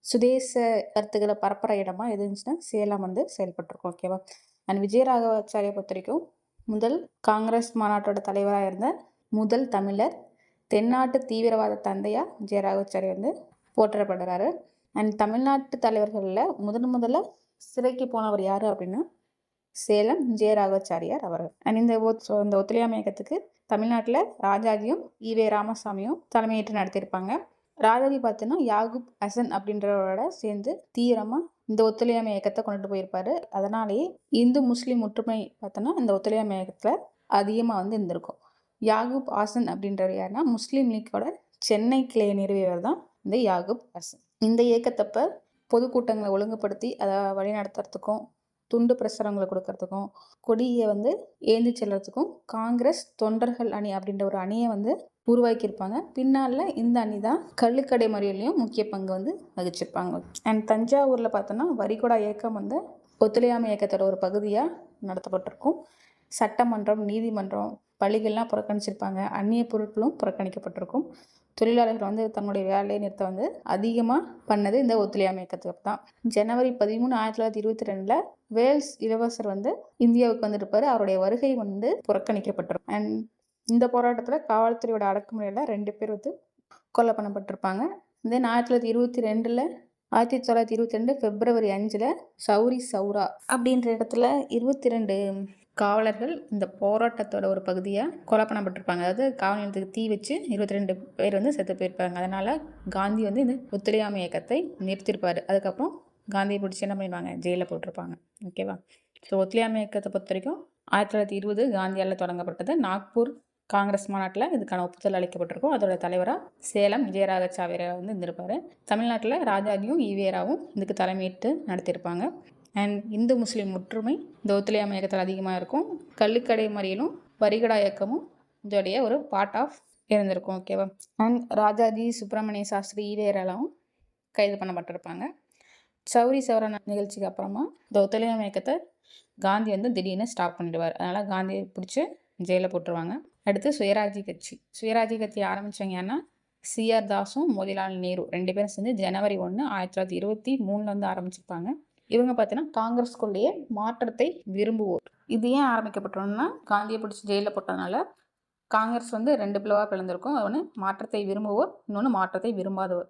சுதேச கருத்துக்களை பரப்புற இடமா எது இருந்துச்சுன்னா சேலம் வந்து செயல்பட்டிருக்கும். ஓகேவா. அண்ட் விஜயராகவாச்சாரியை பொறுத்த வரைக்கும் முதல் காங்கிரஸ் மாநாட்டோட தலைவராக இருந்த முதல் தமிழர், தென்னாட்டு தீவிரவாத தந்தையாக விஜயராகவாச்சாரி வந்து போற்றப்படுறாரு. அண்ட் தமிழ்நாட்டு தலைவர்களில் முதல்ல சிறைக்கு போனவர் யார் அப்படின்னா சேலம் விஜயராகவாச்சாரியார் அவர்கள். அண்ட் இந்த ஒத்துழையாமை இயக்கத்துக்கு தமிழ்நாட்டில் ராஜாஜியும் ஈவே ராமசாமியும் தலைமையேற்று நடத்தியிருப்பாங்க. ராஜாஜி பார்த்தோன்னா யாகூப் ஹசன் அப்படின்றவரோட சேர்ந்து தீவிரமாக இந்த ஒத்துழையாமை இயக்கத்தை கொண்டுட்டு போயிருப்பாரு. அதனாலேயே இந்து முஸ்லீம் ஒற்றுமை பார்த்தோன்னா இந்த ஒத்துழையாமை இயக்கத்தில் அதிகமாக வந்து இருந்திருக்கும். யாகூப் ஹசன் அப்படின்றவர் யாருன்னா முஸ்லீம் லீக்கோட சென்னை கிளையை நிறுவியவர் தான் இந்த யாகூப் ஹசன். இந்த இயக்கத்தப்ப பொதுக்கூட்டங்களை ஒழுங்குபடுத்தி அதை வழிநடத்துறதுக்கும் துண்டு பிரசுரங்களை கொடுக்கறதுக்கும் கொடியை வந்து ஏந்தி செல்றதுக்கும் காங்கிரஸ் தொண்டர்கள் அணி அப்படின்ற ஒரு அணியை வந்து உருவாக்கியிருப்பாங்க. பின்னால் இந்த அணி தான் கள்ளுக்கடை மறியலையும் முக்கிய பங்கு வந்து வகிச்சிருப்பாங்க. அண்ட் தஞ்சாவூரில் பார்த்தோன்னா வரிகொடா இயக்கம் வந்து ஒத்துழையாமை இயக்கத்தோட ஒரு பகுதியாக நடத்தப்பட்டிருக்கும். சட்டமன்றம், நீதிமன்றம், பள்ளிகள்லாம் புறக்கணிச்சிருப்பாங்க. அந்நிய பொருட்களும் புறக்கணிக்கப்பட்டிருக்கும். தொழிலாளர்கள் வந்து தன்னுடைய வேலை நிறுத்தம் வந்து அதிகமாக பண்ணது இந்த ஒத்துழையாமை இயக்கத்துக்கு தான். ஜனவரி 13, 1922 வேல்ஸ் இளவரசர் வந்து இந்தியாவுக்கு வந்துருப்பாரு. அவருடைய வருகை வந்து புறக்கணிக்கப்பட்டிருக்கும். அண்ட் இந்த போராட்டத்தில் காவல்துறையோட அடக்குமுறையில் 2 பேர் வந்து கொலை பண்ணப்பட்டிருப்பாங்க. தென் 1922 பிப்ரவரி 5 சௌரி சௌரா அப்படின்ற இடத்துல 22 காவலர்கள் இந்த போராட்டத்தோட ஒரு பகுதியாக கொலை பண்ணப்பட்டிருப்பாங்க. அதாவது காவல் நிலையத்துக்கு தீ வச்சு 22 பேர் வந்து செத்து போயிருப்பாங்க. அதனால் காந்தி வந்து இந்த ஒத்துழையாமை இயக்கத்தை நிறுத்தியிருப்பார். அதுக்கப்புறம் காந்தியை பிடிச்சி என்ன பண்ணிடுவாங்க, ஜெயிலில் போட்டிருப்பாங்க. ஓகேவா. ஸோ ஒத்துழையாமை இயக்கத்தை பொறுத்த வரைக்கும் 1920 காந்தியால் தொடங்கப்பட்டது. நாக்பூர் காங்கிரஸ் மாநாட்டில் இதுக்கான ஒப்புதல் அளிக்கப்பட்டிருக்கும். அதோட தலைவராக சேலம் விஜயராகவாச்சாரியர் வந்து இருந்திருப்பார். தமிழ்நாட்டில் ராஜாஜியும் ஈவேராவும் இதுக்கு தலைமையேற்று நடத்தியிருப்பாங்க. அண்ட் இந்து முஸ்லீம் ஒற்றுமை இந்த ஒத்துழையாமை இயக்கத்தில் அதிகமாக இருக்கும். கள்ளுக்கடை மறியலும் வரிகடா இயக்கமும் இதோடைய ஒரு பார்ட் ஆஃப் இருந்திருக்கும். ஓகேவா. அண்ட் ராஜாஜி, சுப்பிரமணிய சாஸ்திரி, ஈவேராவும் கைது பண்ணப்பட்டிருப்பாங்க. சௌரி சௌரா நிகழ்ச்சிக்கு அப்புறமா இந்த ஒத்துழையாமை இயக்கத்தை காந்தி வந்து திடீர்னு ஸ்டாப் பண்ணிடுவார். அதனால் காந்தியை பிடிச்சி ஜெயிலில் போட்டுருவாங்க. அடுத்து சுயராஜ்ய கட்சி ஆரம்பித்தவங்க ஏன்னா சிஆர் தாஸும் மோதிலால் நேரு 2 பேரும் சேர்ந்து ஜனவரி 1, 1923 வந்து ஆரம்பிச்சிருப்பாங்க. இவங்க பார்த்தீங்கன்னா காங்கிரஸ்குள்ளேயே மாற்றத்தை விரும்புவோர். இது ஏன் ஆரம்பிக்கப்பட்டோம்னா, காந்தியை பிடிச்சி ஜெயிலில் போட்டதுனால காங்கிரஸ் வந்து 2 பிளவாக பிளந்திருக்கும். ஒன்று மாற்றத்தை விரும்புவோர், இன்னொன்று மாற்றத்தை விரும்பாதவர்.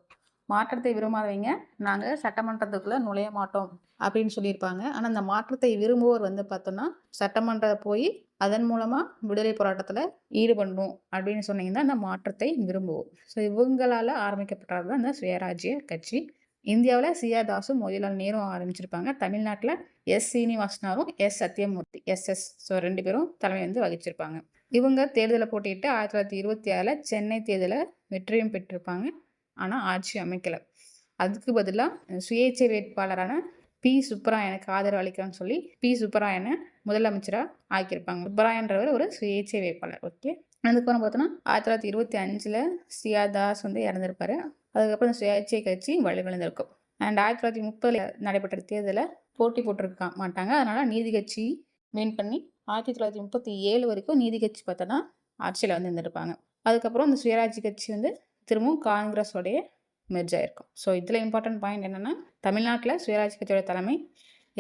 மாற்றத்தை விரும்பாதவங்க நாங்கள் சட்டமன்றத்துக்குள்ளே நுழைய மாட்டோம் அப்படின்னு சொல்லியிருப்பாங்க. ஆனால் அந்த மாற்றத்தை விரும்புவோர் வந்து பார்த்தோன்னா சட்டமன்றத்தை போய் அதன் மூலமாக விடுதலை போராட்டத்தில் ஈடுபடணும் அப்படின்னு சொன்னீங்கன்னா அந்த மாற்றத்தை விரும்புவோம். ஸோ இவங்களால் ஆரம்பிக்கப்பட்டது தான் இந்த சுயராஜ்ய கட்சி. இந்தியாவில் சி.ஆர். தாஸும் மோதிலால் நேரும் ஆரம்பிச்சிருப்பாங்க. தமிழ்நாட்டில் எஸ். சீனிவாசனாரும் எஸ். சத்யமூர்த்தி எஸ்.எஸ். ஸோ 2 பேரும் தலைமை வந்து வகிச்சிருப்பாங்க. இவங்க தேர்தலை போட்டிட்டு 1926 சென்னை தேர்தலை வெற்றியும் பெற்றிருப்பாங்க. ஆனால் ஆட்சி அமைக்கலை. அதுக்கு பதிலாக சுயேட்சை வேட்பாளரான பி. சுப்பராயனுக்கு ஆதரவு அளிக்கலாம்னு சொல்லி பி. சுப்பராயனை முதலமைச்சராக ஆக்கியிருப்பாங்க. சுப்பராயன்றவர் ஒரு சுயேட்சை வேட்பாளர். ஓகே, அதுக்கப்புறம் பார்த்தோன்னா 1925 சி.ஆர். தாஸ் வந்து இறந்துருப்பாரு. அதுக்கப்புறம் இந்த சுயேட்சை கட்சி வலுவிழந்திருக்கும். அண்ட் 1930 நடைபெற்ற தேர்தலை போட்டி போட்டிருக்க மாட்டாங்க. அதனால் நீதி கட்சி வின் பண்ணி 1937 வரைக்கும் நீதி கட்சி பார்த்தோன்னா ஆட்சியில் வந்து இருந்திருப்பாங்க. அதுக்கப்புறம் இந்த சுயராஜ்ய கட்சி வந்து திரும்பவும் காங்கிரஸோடைய மெர்ஜ் ஆயிருக்கும். ஸோ இதில் இம்பார்ட்டன்ட் பாயிண்ட் என்னென்னா, தமிழ்நாட்டில் சுயராஜ்ய கட்சியோட தலைமை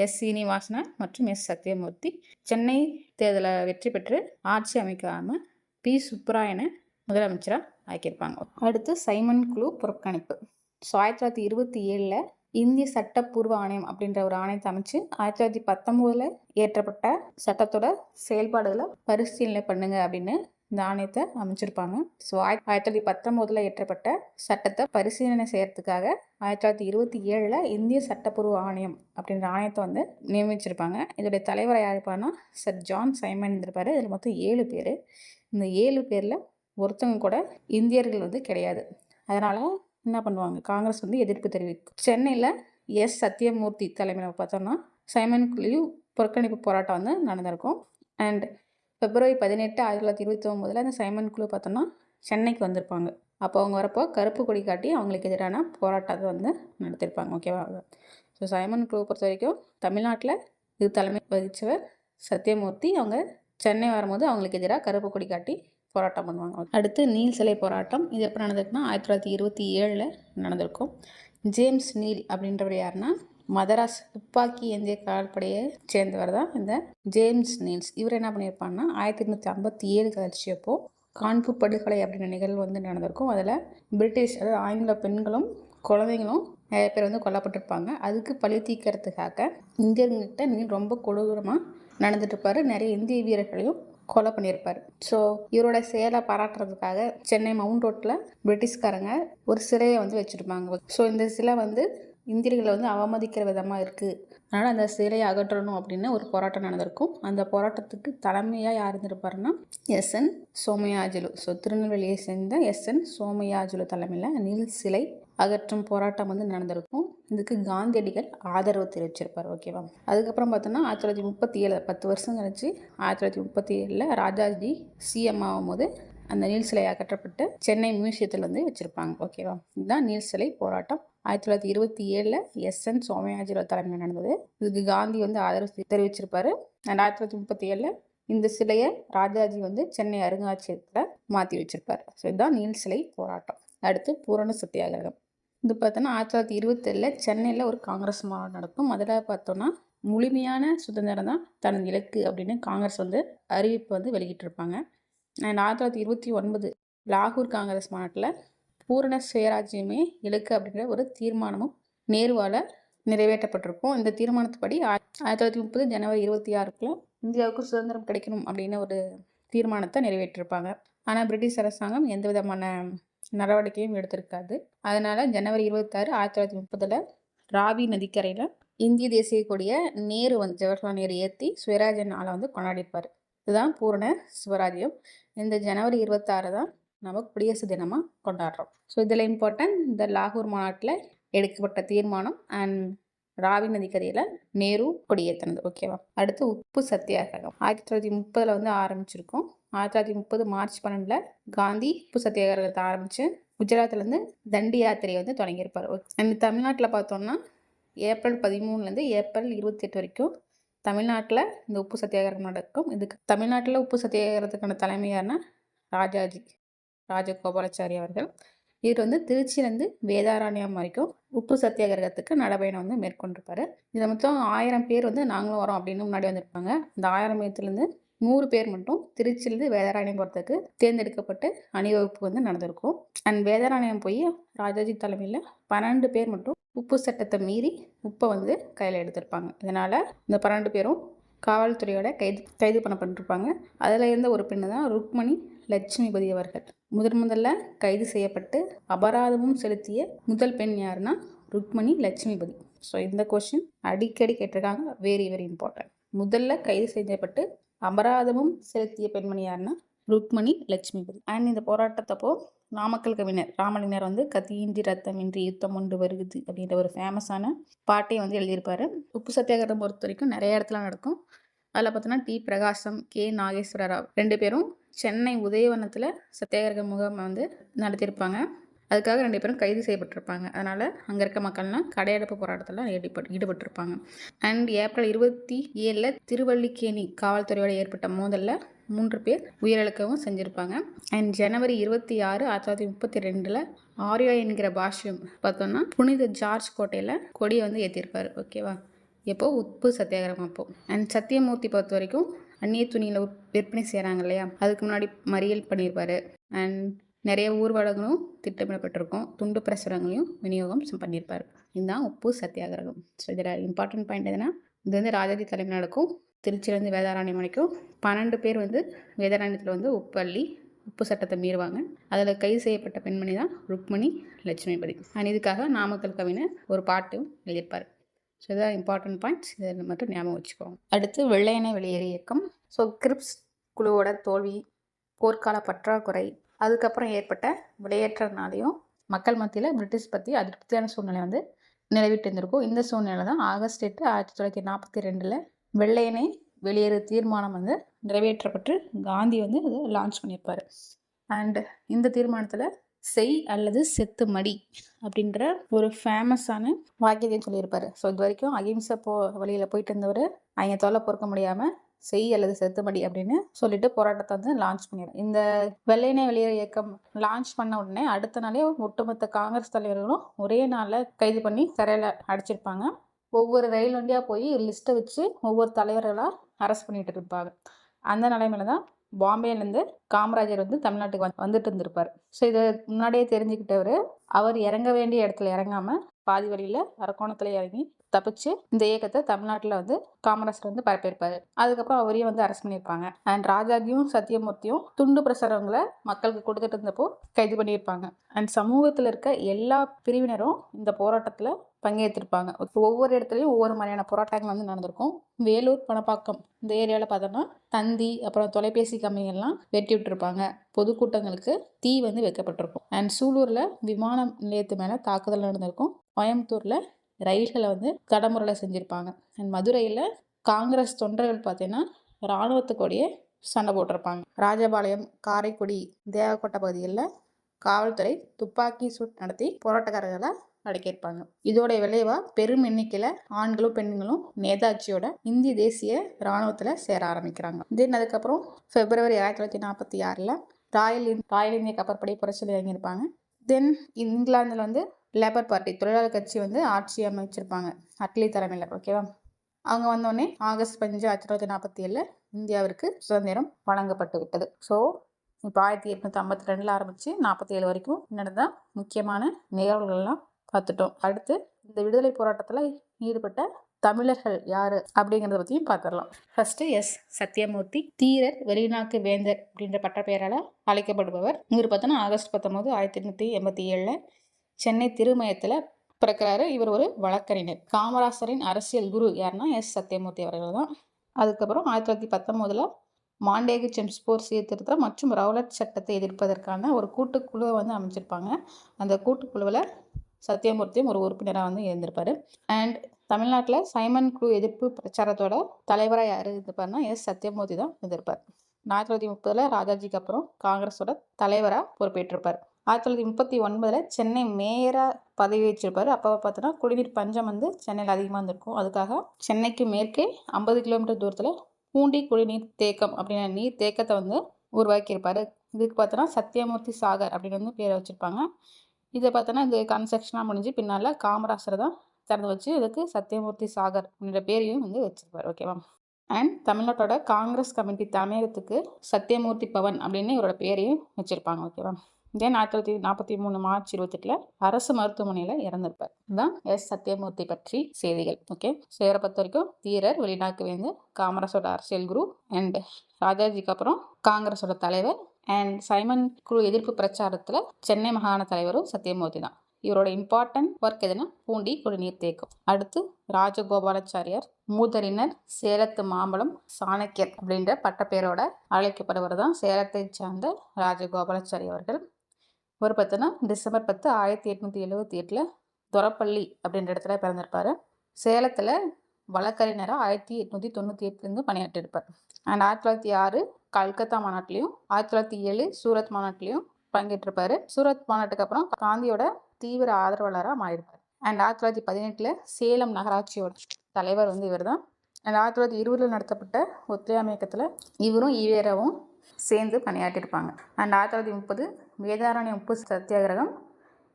எஸ். சீனிவாசன் மற்றும் எஸ். சத்யமூர்த்தி. சென்னை தேர்தலை வெற்றி பெற்று ஆட்சி அமைக்காமல் பி. சுப்பராயனை முதலமைச்சராக ஆக்கியிருப்பாங்க. அடுத்து சைமன் குழு புறக்கணிப்பு. ஸோ 1927 இந்திய சட்டப்பூர்வ ஆணையம் அப்படின்ற ஒரு ஆணையத்தை அமைச்சு 1919 ஏற்றப்பட்ட சட்டத்தோட செயல்பாடுகளை பரிசீலனை பண்ணுங்க அப்படின்னு இந்த ஆணையத்தை அமைச்சிருப்பாங்க. ஸோ 1919 ஏற்றப்பட்ட சட்டத்தை பரிசீலனை செய்யறதுக்காக 1927 இந்திய சட்டப்பூர்வ ஆணையம் அப்படின்ற ஆணையத்தை வந்து நியமிச்சிருப்பாங்க. இதோடைய தலைவராக யார் இருப்பாருன்னா சர் ஜான் சைமன் இருப்பார். இதில் மொத்தம் 7 பேர். இந்த 7 பேரில் ஒருத்தவங்க கூட இந்தியர்கள் வந்து கிடையாது. அதனால் என்ன பண்ணுவாங்க, காங்கிரஸ் வந்து எதிர்ப்பு தெரிவிக்கும். சென்னையில் எஸ். சத்யமூர்த்தி தலைமையில் பார்த்தோம்னா சைமன் குழு புறக்கணிப்பு போராட்டம் வந்து நடந்திருக்கும். அண்ட் February 18, 1929 அந்த சைமன் குழு பார்த்தோம்னா சென்னைக்கு வந்திருப்பாங்க. அப்போ அவங்க வரப்போ கருப்பு கொடி காட்டி அவங்களுக்கு எதிரான போராட்டத்தை வந்து நடத்திருப்பாங்க. ஓகேவா? ஸோ சைமன் குழு பொறுத்த வரைக்கும் தமிழ்நாட்டில் இது தலைமை வகித்தவர் சத்யமூர்த்தி. அவங்க சென்னை வரும்போது அவங்களுக்கு எதிராக கருப்பு கொடி காட்டி போராட்டம் பண்ணுவாங்க. அடுத்து நீல் சிலை போராட்டம். இது எப்போ நடந்திருக்குன்னா 1927 நடந்திருக்கும். ஜேம்ஸ் நீல் அப்படின்றவர் யாருன்னா மதராஸ் துப்பாக்கி ஏந்திய காவல்படையை சேர்ந்தவர் தான் இந்த ஜேம்ஸ் நீல்ஸ். இவர் என்ன பண்ணியிருப்பாங்கன்னா 1857 கட்சியப்போ கான்பூர் படுகொலை அப்படின்ற நிகழ்வு வந்து நடந்திருக்கும். அதில் பிரிட்டிஷ் அதாவது ஆங்கில பெண்களும் குழந்தைங்களும் நிறைய பேர் வந்து கொல்லப்பட்டிருப்பாங்க. அதுக்கு பழி தீர்க்கறதுக்காக இந்தியர்கிட்ட நீல் ரொம்ப கொடூரமாக நடந்துட்டு இருப்பார். நிறைய இந்திய வீரர்களையும் கொலை பண்ணியிருப்பார். ஸோ இவரோட செயலை பாராட்டுறதுக்காக சென்னை மவுண்ட் ரோட்டில் பிரிட்டிஷ்காரங்க ஒரு சிலையை வந்து வச்சுருப்பாங்க. ஸோ இந்த சிலை வந்து இந்தியர்களை வந்து அவமதிக்கிற விதமாக இருக்குது, அதனால் அந்த சிலையை அகற்றணும் அப்படின்னு ஒரு போராட்டம் நடந்திருக்கும். அந்த போராட்டத்துக்கு தலைமையாக யார் இருந்திருப்பாருன்னா எஸ்.என். சோமயாஜுலு. ஸோ திருநெல்வேலியை சேர்ந்த எஸ்.என். சோமயாஜுலு தலைமையில் நீல் சிலை அகற்றும் போராட்டம் வந்து நடந்திருக்கும். இதுக்கு காந்தியடிகள் ஆதரவு தெரிவிச்சிருப்பார். ஓகேவா? அதுக்கப்புறம் பார்த்தோன்னா 1937 10 வருஷம் கழிச்சு 1937 ராஜாஜி சிஎம் ஆகும்போது அந்த நீல் சிலை அகற்றப்பட்டு சென்னை மியூசியத்தில் வந்து வச்சுருப்பாங்க. ஓகேவா? இதுதான் நீல் சிலை போராட்டம். 1927 எஸ்.என். சோமயாஜுலு தலைமையில் நடந்தது. இதுக்கு காந்தி வந்து ஆதரவு தெரிவிச்சிருப்பாரு. 1937 இந்த சிலையை ராஜாஜி வந்து சென்னை அருங்காட்சியகத்தில் மாற்றி வச்சிருப்பார். ஸோ இதுதான் நீல் சிலை போராட்டம். அடுத்து பூரண சத்தியாகிரகம். இது பார்த்தோன்னா 1927 சென்னையில் ஒரு காங்கிரஸ் மாநாடு நடக்கும். அதில் பார்த்தோன்னா முழுமையான சுதந்திரம் தான் தனது இலக்கு அப்படின்னு காங்கிரஸ் வந்து அறிவிப்பு வந்து வெளியிட்டிருப்பாங்க. அண்ட் 1929 லாகூர் காங்கிரஸ் மாநாட்டில் பூரண சுயராஜ்யமே இலக்கு அப்படின்ற ஒரு தீர்மானமும் நேருவால் நிறைவேற்றப்பட்டிருக்கும். இந்த தீர்மானத்துப்படி 1930 ஜனவரி 26 இந்தியாவுக்கு சுதந்திரம் கிடைக்கணும் அப்படின்னு ஒரு தீர்மானத்தை நிறைவேற்றிருப்பாங்க. ஆனால் பிரிட்டிஷ் அரசாங்கம் எந்த விதமான நடவடிக்கையும் எடுத்திருக்காது. அதனால் ஜனவரி 26, 1930 ராவி நதிக்கரையில் இந்திய தேசிய கொடியை நேரு வந்து ஜவஹர்லால் நேரு ஏற்றி சுயராஜ்ய நாளை வந்து கொண்டாடிப்பார். இதுதான் பூரண சுவராஜ்யம். இந்த ஜனவரி 26 தான் நம்ம குடியரசு தினமாக கொண்டாடுறோம். ஸோ இதில் இம்பார்ட்டன்ட் இந்த லாகூர் மாநாட்டில் எடுக்கப்பட்ட தீர்மானம் அண்ட் ராவி நதிக்கரையில் நேரு கொடியேற்றினது. ஓகேவா? அடுத்து உப்பு சத்தியாகிரகம் 1930 வந்து ஆரம்பிச்சிருக்கோம். 1930 மார்ச் 12 காந்தி உப்பு சத்தியாகிரகத்தை ஆரம்பித்து குஜராத்லேருந்து தண்டி யாத்திரையை வந்து தொடங்கியிருப்பார். அண்ட் தமிழ்நாட்டில் பார்த்தோம்னா ஏப்ரல் 13 ஏப்ரல் 28 வரைக்கும் தமிழ்நாட்டில் இந்த உப்பு சத்தியாகிரகம் நடக்கும். இதுக்கு தமிழ்நாட்டில் உப்பு சத்தியாகிரகத்துக்கான தலைமையார்னா ராஜாஜி ராஜகோபாலாச்சாரி அவர்கள். இவர் வந்து திருச்சியிலேருந்து வேதாரண்யம் வரைக்கும் உப்பு சத்தியாகிரகத்துக்கு நடைபயணம் வந்து மேற்கொண்டிருப்பாரு. இதில் மொத்தம் 1000 பேர் வந்து நாங்களும் வரோம் அப்படின்னு முன்னாடி வந்திருப்பாங்க. இந்த 1000 பேர்த்துலேருந்து 100 பேர் மட்டும் திருச்சியிலேருந்து வேதாரண்யம் போகிறதுக்கு தேர்ந்தெடுக்கப்பட்டு அணிவகுப்பு வந்து நடந்திருக்கும். அண்ட் வேதாரண்யம் போய் ராஜாஜி தலைமையில் 12 பேர் மட்டும் உப்பு சட்டத்தை மீறி உப்பை வந்து கையில் எடுத்திருப்பாங்க. இதனால் இந்த 12 பேரும் காவல்துறையோட கைது பண்ணப்பட்டிருப்பாங்க. அதில் இருந்த ஒரு பெண்ணு தான் ருக்மணி லட்சுமிபதி அவர்கள். முதல்ல கைது செய்யப்பட்டு அபராதமும் செலுத்திய முதல் பெண் யாருன்னா ருக்மணி லட்சுமிபதி. ஸோ இந்த கொஸ்டின் அடிக்கடி கேட்டிருக்காங்க, வெரி வெரி இம்பார்ட்டன்ட். முதல்ல கைது செய்யப்பட்டு அபராதமும் செலுத்திய பெண்மணி யாருன்னா ருக்மணி லட்சுமிபதி. அண்ட் இந்த போராட்டத்தப்போ நாமக்கல் கவிஞர் ராமலிங்கர் வந்து கத்தியின்றி ரத்தமின்றி யுத்தம் ஒன்று வருகுது அப்படின்ற ஒரு ஃபேமஸான பாட்டையை வந்து எழுதியிருப்பார். உப்பு சத்தியாகிரகம் பொறுத்த வரைக்கும் நிறைய இடத்துல நடக்கும். அதில் பார்த்தோன்னா டி பிரகாசம், கே நாகேஸ்வர ராவ் 2 பேரும் சென்னை உதயவனத்தில் சத்தியாகிரக முகாம் வந்து நடத்தியிருப்பாங்க. அதுக்காக 2 பேரும் கைது செய்யப்பட்டிருப்பாங்க. அதனால் அங்கே இருக்க மக்கள்லாம் கடையடைப்பு போராட்டத்தில் ஈடுபட்டிருப்பாங்க. அண்ட் ஏப்ரல் 27 திருவல்லிக்கேணி காவல்துறையோட ஏற்பட்ட மோதலில் 3 பேர் உயிரிழக்கவும் செஞ்சுருப்பாங்க. அண்ட் ஜனவரி 26, 1932 ஆர்யா என்கிற பாஷ்யம் பார்த்தோன்னா புனித ஜார்ஜ் கோட்டையில் கொடியை வந்து ஏற்றிருப்பார். ஓகேவா? எப்போ உப்பு சத்தியாகிரகம் அப்போ. அண்ட் சத்தியமூர்த்தி பொறுத்த வரைக்கும் அந்நிய துணியில் விற்பனை செய்கிறாங்க இல்லையா, அதுக்கு முன்னாடி மறியல் பண்ணியிருப்பார். அண்ட் நிறைய ஊர்வலங்களும் திட்டமிடப்பட்டிருக்கும், துண்டு பிரசுரங்களையும் விநியோகம் பண்ணியிருப்பார். இதுதான் உப்பு சத்தியாகிரகம். ஸோ இதில் இம்பார்ட்டன்ட் பாயிண்ட் எதுனா, இது வந்து ராஜாஜி தலைமையில் நடக்கும். திருச்சியிலேருந்து வேதாரண்யம் வரைக்கும் 12 பேர் வந்து வேதாரண்யத்தில் வந்து உப்பு சட்டத்தை மீறுவாங்க. அதில் கைது செய்யப்பட்ட பெண்மணி தான் ருக்மணி லட்சுமிபதி. அண்ட் இதுக்காக நாமக்கல் கவிஞர் ஒரு பாட்டும் எழுதியிருப்பார். ஸோ இதான் இம்பார்ட்டன்ட் பாயிண்ட்ஸ், இதை மட்டும் ஞாபகம் வச்சுக்கோங்க. அடுத்து வெள்ளையனே வெளியேறு இயக்கம். ஸோ கிரிப்ஸ் குழுவோட தோல்வி, போர்க்கால பற்றாக்குறை, அதுக்கப்புறம் ஏற்பட்ட வெளியேற்றனாலையும் மக்கள் மத்தியில் பிரிட்டிஷ் பற்றி அதிருப்தியான சூழ்நிலை வந்து நிலவிட்டு இருந்திருக்கும். இந்த சூழ்நிலை தான் ஆகஸ்ட் 8, 1942 வெள்ளையனே வெளியேறு தீர்மானம் வந்து நிறைவேற்றப்பட்டு காந்தி வந்து அதை லான்ச் பண்ணியிருப்பார். அண்ட் இந்த தீர்மானத்தில் செய் அல்லது செத்து மடி அப்படின்ற ஒரு ஃபேமஸான வாக்கியத்தையும் சொல்லியிருப்பார். ஸோ இது வரைக்கும் அகிம்சை வழியில் போயிட்டு இருந்தவர் அவங்க தொல்லை பொறுக்க முடியாமல் செய் அல்லது செத்துமடி அப்படின்னு சொல்லிட்டு போராட்டத்தை வந்து லான்ச் பண்ணிடுறேன். இந்த வெள்ளையனே வெளியேறு இயக்கம் லான்ச் பண்ண உடனே அடுத்த நாளே ஒட்டுமொத்த காங்கிரஸ் தலைவர்களும் ஒரே நாளில் கைது பண்ணி சிறையில் அடைச்சிருப்பாங்க. ஒவ்வொரு ரயில் வண்டியாக போய் லிஸ்ட்டை வச்சு ஒவ்வொரு தலைவர்களாக அரெஸ்ட் பண்ணிட்டு இருப்பாங்க. அந்த நிலைமையில தான் பாம்பேலேருந்து காமராஜர் வந்து தமிழ்நாட்டுக்கு வந்துட்டு இருந்திருப்பார். ஸோ இதை முன்னாடியே தெரிஞ்சுக்கிட்டவர் அவர் இறங்க வேண்டிய இடத்துல இறங்காமல் பாதி வழியில் அரக்கோணத்தில் இறங்கி தப்பிச்சு இந்த இயக்கத்தை தமிழ்நாட்டில் வந்து காமராஜர் வந்து பரப்பியிருப்பார். அதுக்கப்புறம் அவரையும் வந்து அரெஸ்ட் பண்ணியிருப்பாங்க. அண்ட் ராஜாஜியும் சத்தியமூர்த்தியும் துண்டு பிரசுரங்களை மக்களுக்கு கொடுத்துட்டு இருந்தப்போ கைது பண்ணியிருப்பாங்க. அண்ட் சமூகத்தில் இருக்க எல்லா பிரிவினரும் இந்த போராட்டத்தில் பங்கேற்றிருப்பாங்க. ஒவ்வொரு இடத்துலையும் ஒவ்வொரு மாதிரியான போராட்டங்கள் வந்து நடந்திருக்கும். வேலூர், பணப்பாக்கம் இந்த ஏரியாவில் பார்த்தோம்னா தந்தி, அப்புறம் தொலைபேசி கம்பெனிகள்லாம் வெட்டி விட்டுருப்பாங்க. பொதுக்கூட்டங்களுக்கு தீ வந்து வைக்கப்பட்டிருக்கும். அண்ட் சூலூரில் விமான நிலையத்து மேலே தாக்குதல் நடந்திருக்கும். கோயம்புத்தூரில் ரயில்களை வந்து தடமுறையில் செஞ்சுருப்பாங்க. அண்ட் மதுரையில் காங்கிரஸ் தொண்டர்கள் பார்த்தீங்கன்னா இராணுவத்துக்கூடயே சண்டை போட்டிருப்பாங்க. ராஜபாளையம், காரைக்குடி, தேவக்கோட்டை பகுதிகளில் காவல்துறை துப்பாக்கி சூட் நடத்தி போராட்டக்காரர்களை அடக்கியிருப்பாங்க. இதோட விளைவா பெரும் எண்ணிக்கையில் ஆண்களும் பெண்களும் நேதாஜியோட இந்திய தேசிய இராணுவத்தில் சேர ஆரம்பிக்கிறாங்க. தென் அதுக்கப்புறம் பிப்ரவரி 1946 ராயல் இந்திய கப்பற்படை புரட்சியில் இறங்கியிருப்பாங்க. தென் இங்கிலாந்தில் வந்து லேபர் பார்ட்டி தொழிலாளர் கட்சி வந்து ஆட்சி அமைச்சிருப்பாங்க அட்லி தலைமையில். ஓகேவா? அவங்க வந்தோடனே ஆகஸ்ட் 5, 1947 இந்தியாவிற்கு சுதந்திரம் வழங்கப்பட்டு விட்டது. ஸோ இப்போ 1852 ஆரம்பித்து 47 வரைக்கும் நடந்த முக்கியமான நிகழ்வுகள்லாம் பார்த்துட்டோம். அடுத்து இந்த விடுதலை போராட்டத்தில் ஈடுபட்ட தமிழர்கள் யார் அப்படிங்கிறத பற்றியும் பார்த்துடலாம். ஃபர்ஸ்ட்டு சத்தியமூர்த்தி, தீரர் வெளிநாட்டு வேந்தர் அப்படின்ற பட்டப்பெயரால் அழைக்கப்படுபவர். இவர் பார்த்தோன்னா ஆகஸ்ட் 19, 1887 சென்னை திருமயத்தில் பிறக்கிறாரு. இவர் ஒரு வழக்கறிஞர். காமராசரின் அரசியல் குரு யாருன்னா சத்தியமூர்த்தி அவர்கள் தான். அதுக்கப்புறம் 1919 மாண்டேகு செம்ஸ்போர் சீர்திருத்தம் மற்றும் ரவுலட் சட்டத்தை எதிர்ப்பதற்கான ஒரு கூட்டுக்குழுவை வந்து அமைச்சிருப்பாங்க. அந்த கூட்டுக்குழுவில் சத்தியமூர்த்தியும் ஒரு உறுப்பினராக வந்து இருந்திருப்பார். அண்ட் தமிழ்நாட்டில் சைமன் குழு எதிர்ப்பு பிரச்சாரத்தோட தலைவராக யார் இருந்திருப்பாருன்னா சத்தியமூர்த்தி தான் இருந்திருப்பார். 1930 ராஜாஜிக்கு அப்புறம் காங்கிரஸோட தலைவராக பொறுப்பேற்றிருப்பார். 1939 சென்னை மேயராக பதவி வச்சிருப்பார். அப்போ பார்த்தோன்னா குடிநீர் பஞ்சம் வந்து சென்னையில் அதிகமாக இருந்திருக்கும். அதுக்காக சென்னைக்கு மேற்கே 50 கிலோமீட்டர் தூரத்தில் பூண்டி குடிநீர் தேக்கம் அப்படின்ற நீர் தேக்கத்தை வந்து உருவாக்கியிருப்பார். இதுக்கு பார்த்தோன்னா சத்தியமூர்த்தி சாகர் அப்படின்னு வந்து பேரை வச்சுருப்பாங்க. இதை பார்த்தோன்னா இந்த கன்ஸ்ட்ரக்ஷனாக முடிஞ்சு பின்னால் காமராசர் தான் திறந்து வச்சு இதுக்கு சத்தியமூர்த்தி சாகர் அப்படின்ற பேரையும் வந்து வச்சிருப்பார். ஓகேவா. அண்ட் தமிழ்நாட்டோட காங்கிரஸ் கமிட்டி தலைமையகத்துக்கு சத்தியமூர்த்தி பவன் அப்படின்னு இவரோட பேரையும் வச்சுருப்பாங்க. ஓகேவா. தென் 1943 மார்ச் 28 அரசு மருத்துவமனையில் இறந்திருப்பார். இதுதான் எஸ் சத்தியமூர்த்தி பற்றி செய்திகள். ஓகே. ஸோ இவரை பொறுத்த வரைக்கும் தீரர், வெளிநாட்டு வேந்து, காமராசோட அரசியல் குரு அண்ட் ராஜாஜிக்கு அப்புறம் காங்கிரஸோட தலைவர் அண்ட் சைமன் குழு எதிர்ப்பு பிரச்சாரத்தில் சென்னை மாகாண தலைவரும் சத்தியமூர்த்தி தான். இவரோட இம்பார்ட்டன்ட் ஒர்க் எதுனா பூண்டி குடிநீர் தேக்கம். அடுத்து ராஜகோபாலாச்சாரியார், மூதறிஞர், சேலத்து மாம்பழம், சாணக்கியர் அப்படின்ற பட்டப்பேரோட அழைக்கப்படுவர் தான் சேலத்தை சார்ந்த ராஜகோபாலாச்சாரி அவர்கள். ஒரு பார்த்தோன்னா டிசம்பர் 10, 1878 துரப்பள்ளி அப்படின்ற இடத்துல பிறந்திருப்பார். சேலத்தில் வழக்கறிஞராக 1898 பணியாற்றிருப்பார். அண்ட் 1906 கல்கத்தா மாநாட்டிலையும் 1907 சூரத் மாநாட்டிலையும் பங்கேற்றிருப்பார். சூரத் மாநாட்டுக்கு அப்புறம் காந்தியோட தீவிர ஆதரவாளராக மாறியிருப்பார். அண்ட் 1918 சேலம் நகராட்சியோட தலைவர் வந்து இவர் தான். அண்ட் 1920 நடத்தப்பட்ட ஒத்துழையாமை இயக்கத்தில் இவரும் ஈவேராவும் சேர்ந்து பணியாற்றியிருப்பாங்க. அண்ட் 1930 வேதாரண்யம் உப்பு சத்தியாகிரகம்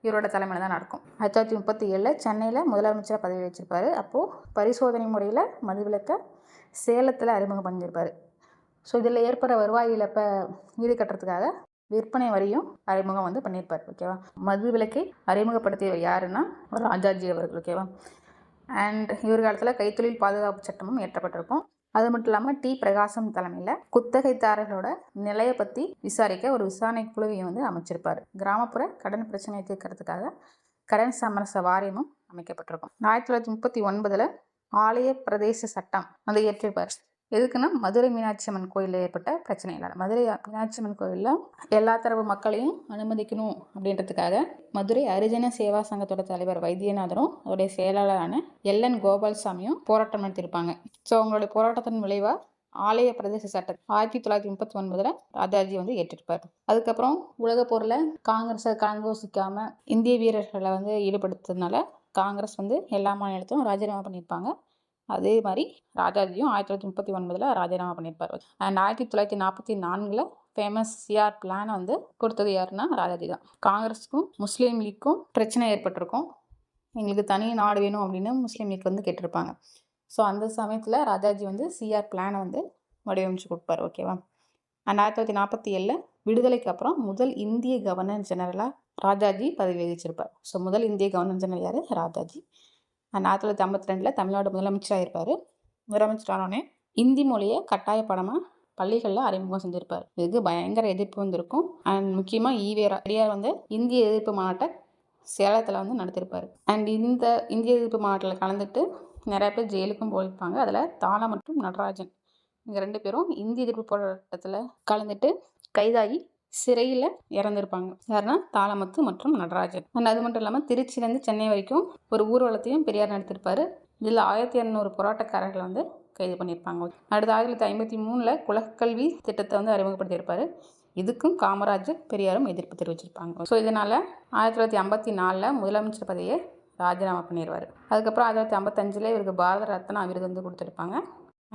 இவரோட தலைமையில் தான் நடக்கும். 1937 சென்னையில் முதலமைச்சராக பதவி வச்சிருப்பார். அப்போது பரிசோதனை முறையில் மதுவிலக்கை சேலத்தில் அறிமுகம் பண்ணியிருப்பார். ஸோ இதில் ஏற்படுற வருவாய் இழப்பை ஈடுகட்டுறதுக்காக விற்பனை வரியும் அறிமுகம் வந்து பண்ணியிருப்பார். ஓகேவா. மது விலக்கை அறிமுகப்படுத்தியவர் யாருன்னா ராஜாஜி அவர்கள். ஓகேவா. அண்ட் இவர் காலத்தில் கைத்தொழில் பாதுகாப்பு சட்டமும் இயற்றப்பட்டிருக்கும். அது மட்டும் இல்லாமல் டி பிரகாசம் தலைமையில் குத்தகைதாரர்களோட நிலையை பற்றி விசாரிக்க ஒரு விசாரணை குழுவையும் வந்து அமைச்சிருப்பார். கிராமப்புற கடன் பிரச்சனையை தீர்க்கறதுக்காக கடன் சமரச வாரியமும் அமைக்கப்பட்டிருக்கும். 1939 ஆலய பிரதேச சட்டம் வந்து இயற்றிருப்பார். எதுக்குன்னா மதுரை மீனாட்சி அம்மன் கோயிலில் ஏற்பட்ட பிரச்சனை இல்லை. மதுரை மீனாட்சி அம்மன் கோயிலில் எல்லா தரப்பு மக்களையும் அனுமதிக்கணும் அப்படின்றதுக்காக மதுரை ஹரிஜன சேவா சங்கத்தோட தலைவர் வைத்தியநாதரும் அவருடைய செயலாளரான எல்என் கோபால்சாமியும் போராட்டம் நடத்தியிருப்பாங்க. ஸோ அவங்களுடைய போராட்டத்தின் விளைவாக ஆலய பிரதேச சட்டம் 1939 ராஜாஜி வந்து ஏற்றிருப்பார். அதுக்கப்புறம் உலக போரில் காங்கிரஸை கலங்கோசிக்காம இந்திய வீரர்களை வந்து ஈடுபடுத்துறதுனால காங்கிரஸ் வந்து எல்லா மாநிலத்தையும் ராஜினாமா பண்ணியிருப்பாங்க. அதே மாதிரி ராஜாஜியும் 1939 ராஜினாமா பண்ணியிருப்பார். அண்ட் 1944 ஃபேமஸ் சிஆர் பிளானை வந்து கொடுத்தது யாருன்னா ராஜாஜி தான். காங்கிரஸுக்கும் முஸ்லீம் லீக்கும் பிரச்சனை ஏற்பட்டிருக்கும். எங்களுக்கு தனி நாடு வேணும் அப்படின்னு முஸ்லீம் லீக் வந்து கேட்டிருப்பாங்க. ஸோ அந்த சமயத்தில் ராஜாஜி வந்து சிஆர் பிளானை வந்து வடிவமைச்சு கொடுப்பார். ஓகேவா. அண்ட் 1947 விடுதலைக்கு அப்புறம் முதல் இந்திய கவர்னர் ஜெனரலாக ராஜாஜி பதவி வகிச்சிருப்பார். ஸோ முதல் இந்திய கவர்னர் ஜெனரல் யார்? ராஜாஜி. 1952 தமிழ்நாடு முதலமைச்சராக இருப்பார். முதலமைச்சரானோடனே இந்தி மொழியை கட்டாய பாடமாக பள்ளிகளில் அறிமுகம் செஞ்சுருப்பார். இதுக்கு பயங்கர எதிர்ப்பு வந்திருக்கும். அண்ட் முக்கியமாக ஈவேரார் வந்து இந்திய எதிர்ப்பு மாநாட்டை சேலத்தில் வந்து நடத்திருப்பார். அண்ட் இந்த இந்திய எதிர்ப்பு மாநாட்டில் கலந்துட்டு நிறைய பேர் ஜெயிலுக்கும் போயிருப்பாங்க. அதில் தாளா மற்றும் நடராஜன் இவங்க 2 பேரும் இந்திய எதிர்ப்பு போராட்டத்தில் கலந்துட்டு கைதாகி சிறையில் இறந்துருப்பாங்க. யாருன்னா தாளமுத்து மற்றும் நடராஜன். அண்ட் அது மட்டும் இல்லாமல் திருச்சியிலேருந்து சென்னை வரைக்கும் ஒரு ஊர்வலத்தையும் பெரியார் நடத்திருப்பார். இதில் 1200 போராட்டக்காரர்களை வந்து கைது பண்ணியிருப்பாங்க. அடுத்து 1953 குலக்கல்வி திட்டத்தை வந்து அறிமுகப்படுத்தியிருப்பார். இதுக்கும் காமராஜர் பெரியாரும் எதிர்ப்பு தெரிவிச்சிருப்பாங்க. ஸோ இதனால் 1954 முதலமைச்சர் பதவியை ராஜினாமா பண்ணிடுவார். அதுக்கப்புறம் 1955 இவருக்கு பாரத ரத்னா விருது வந்து கொடுத்துருப்பாங்க.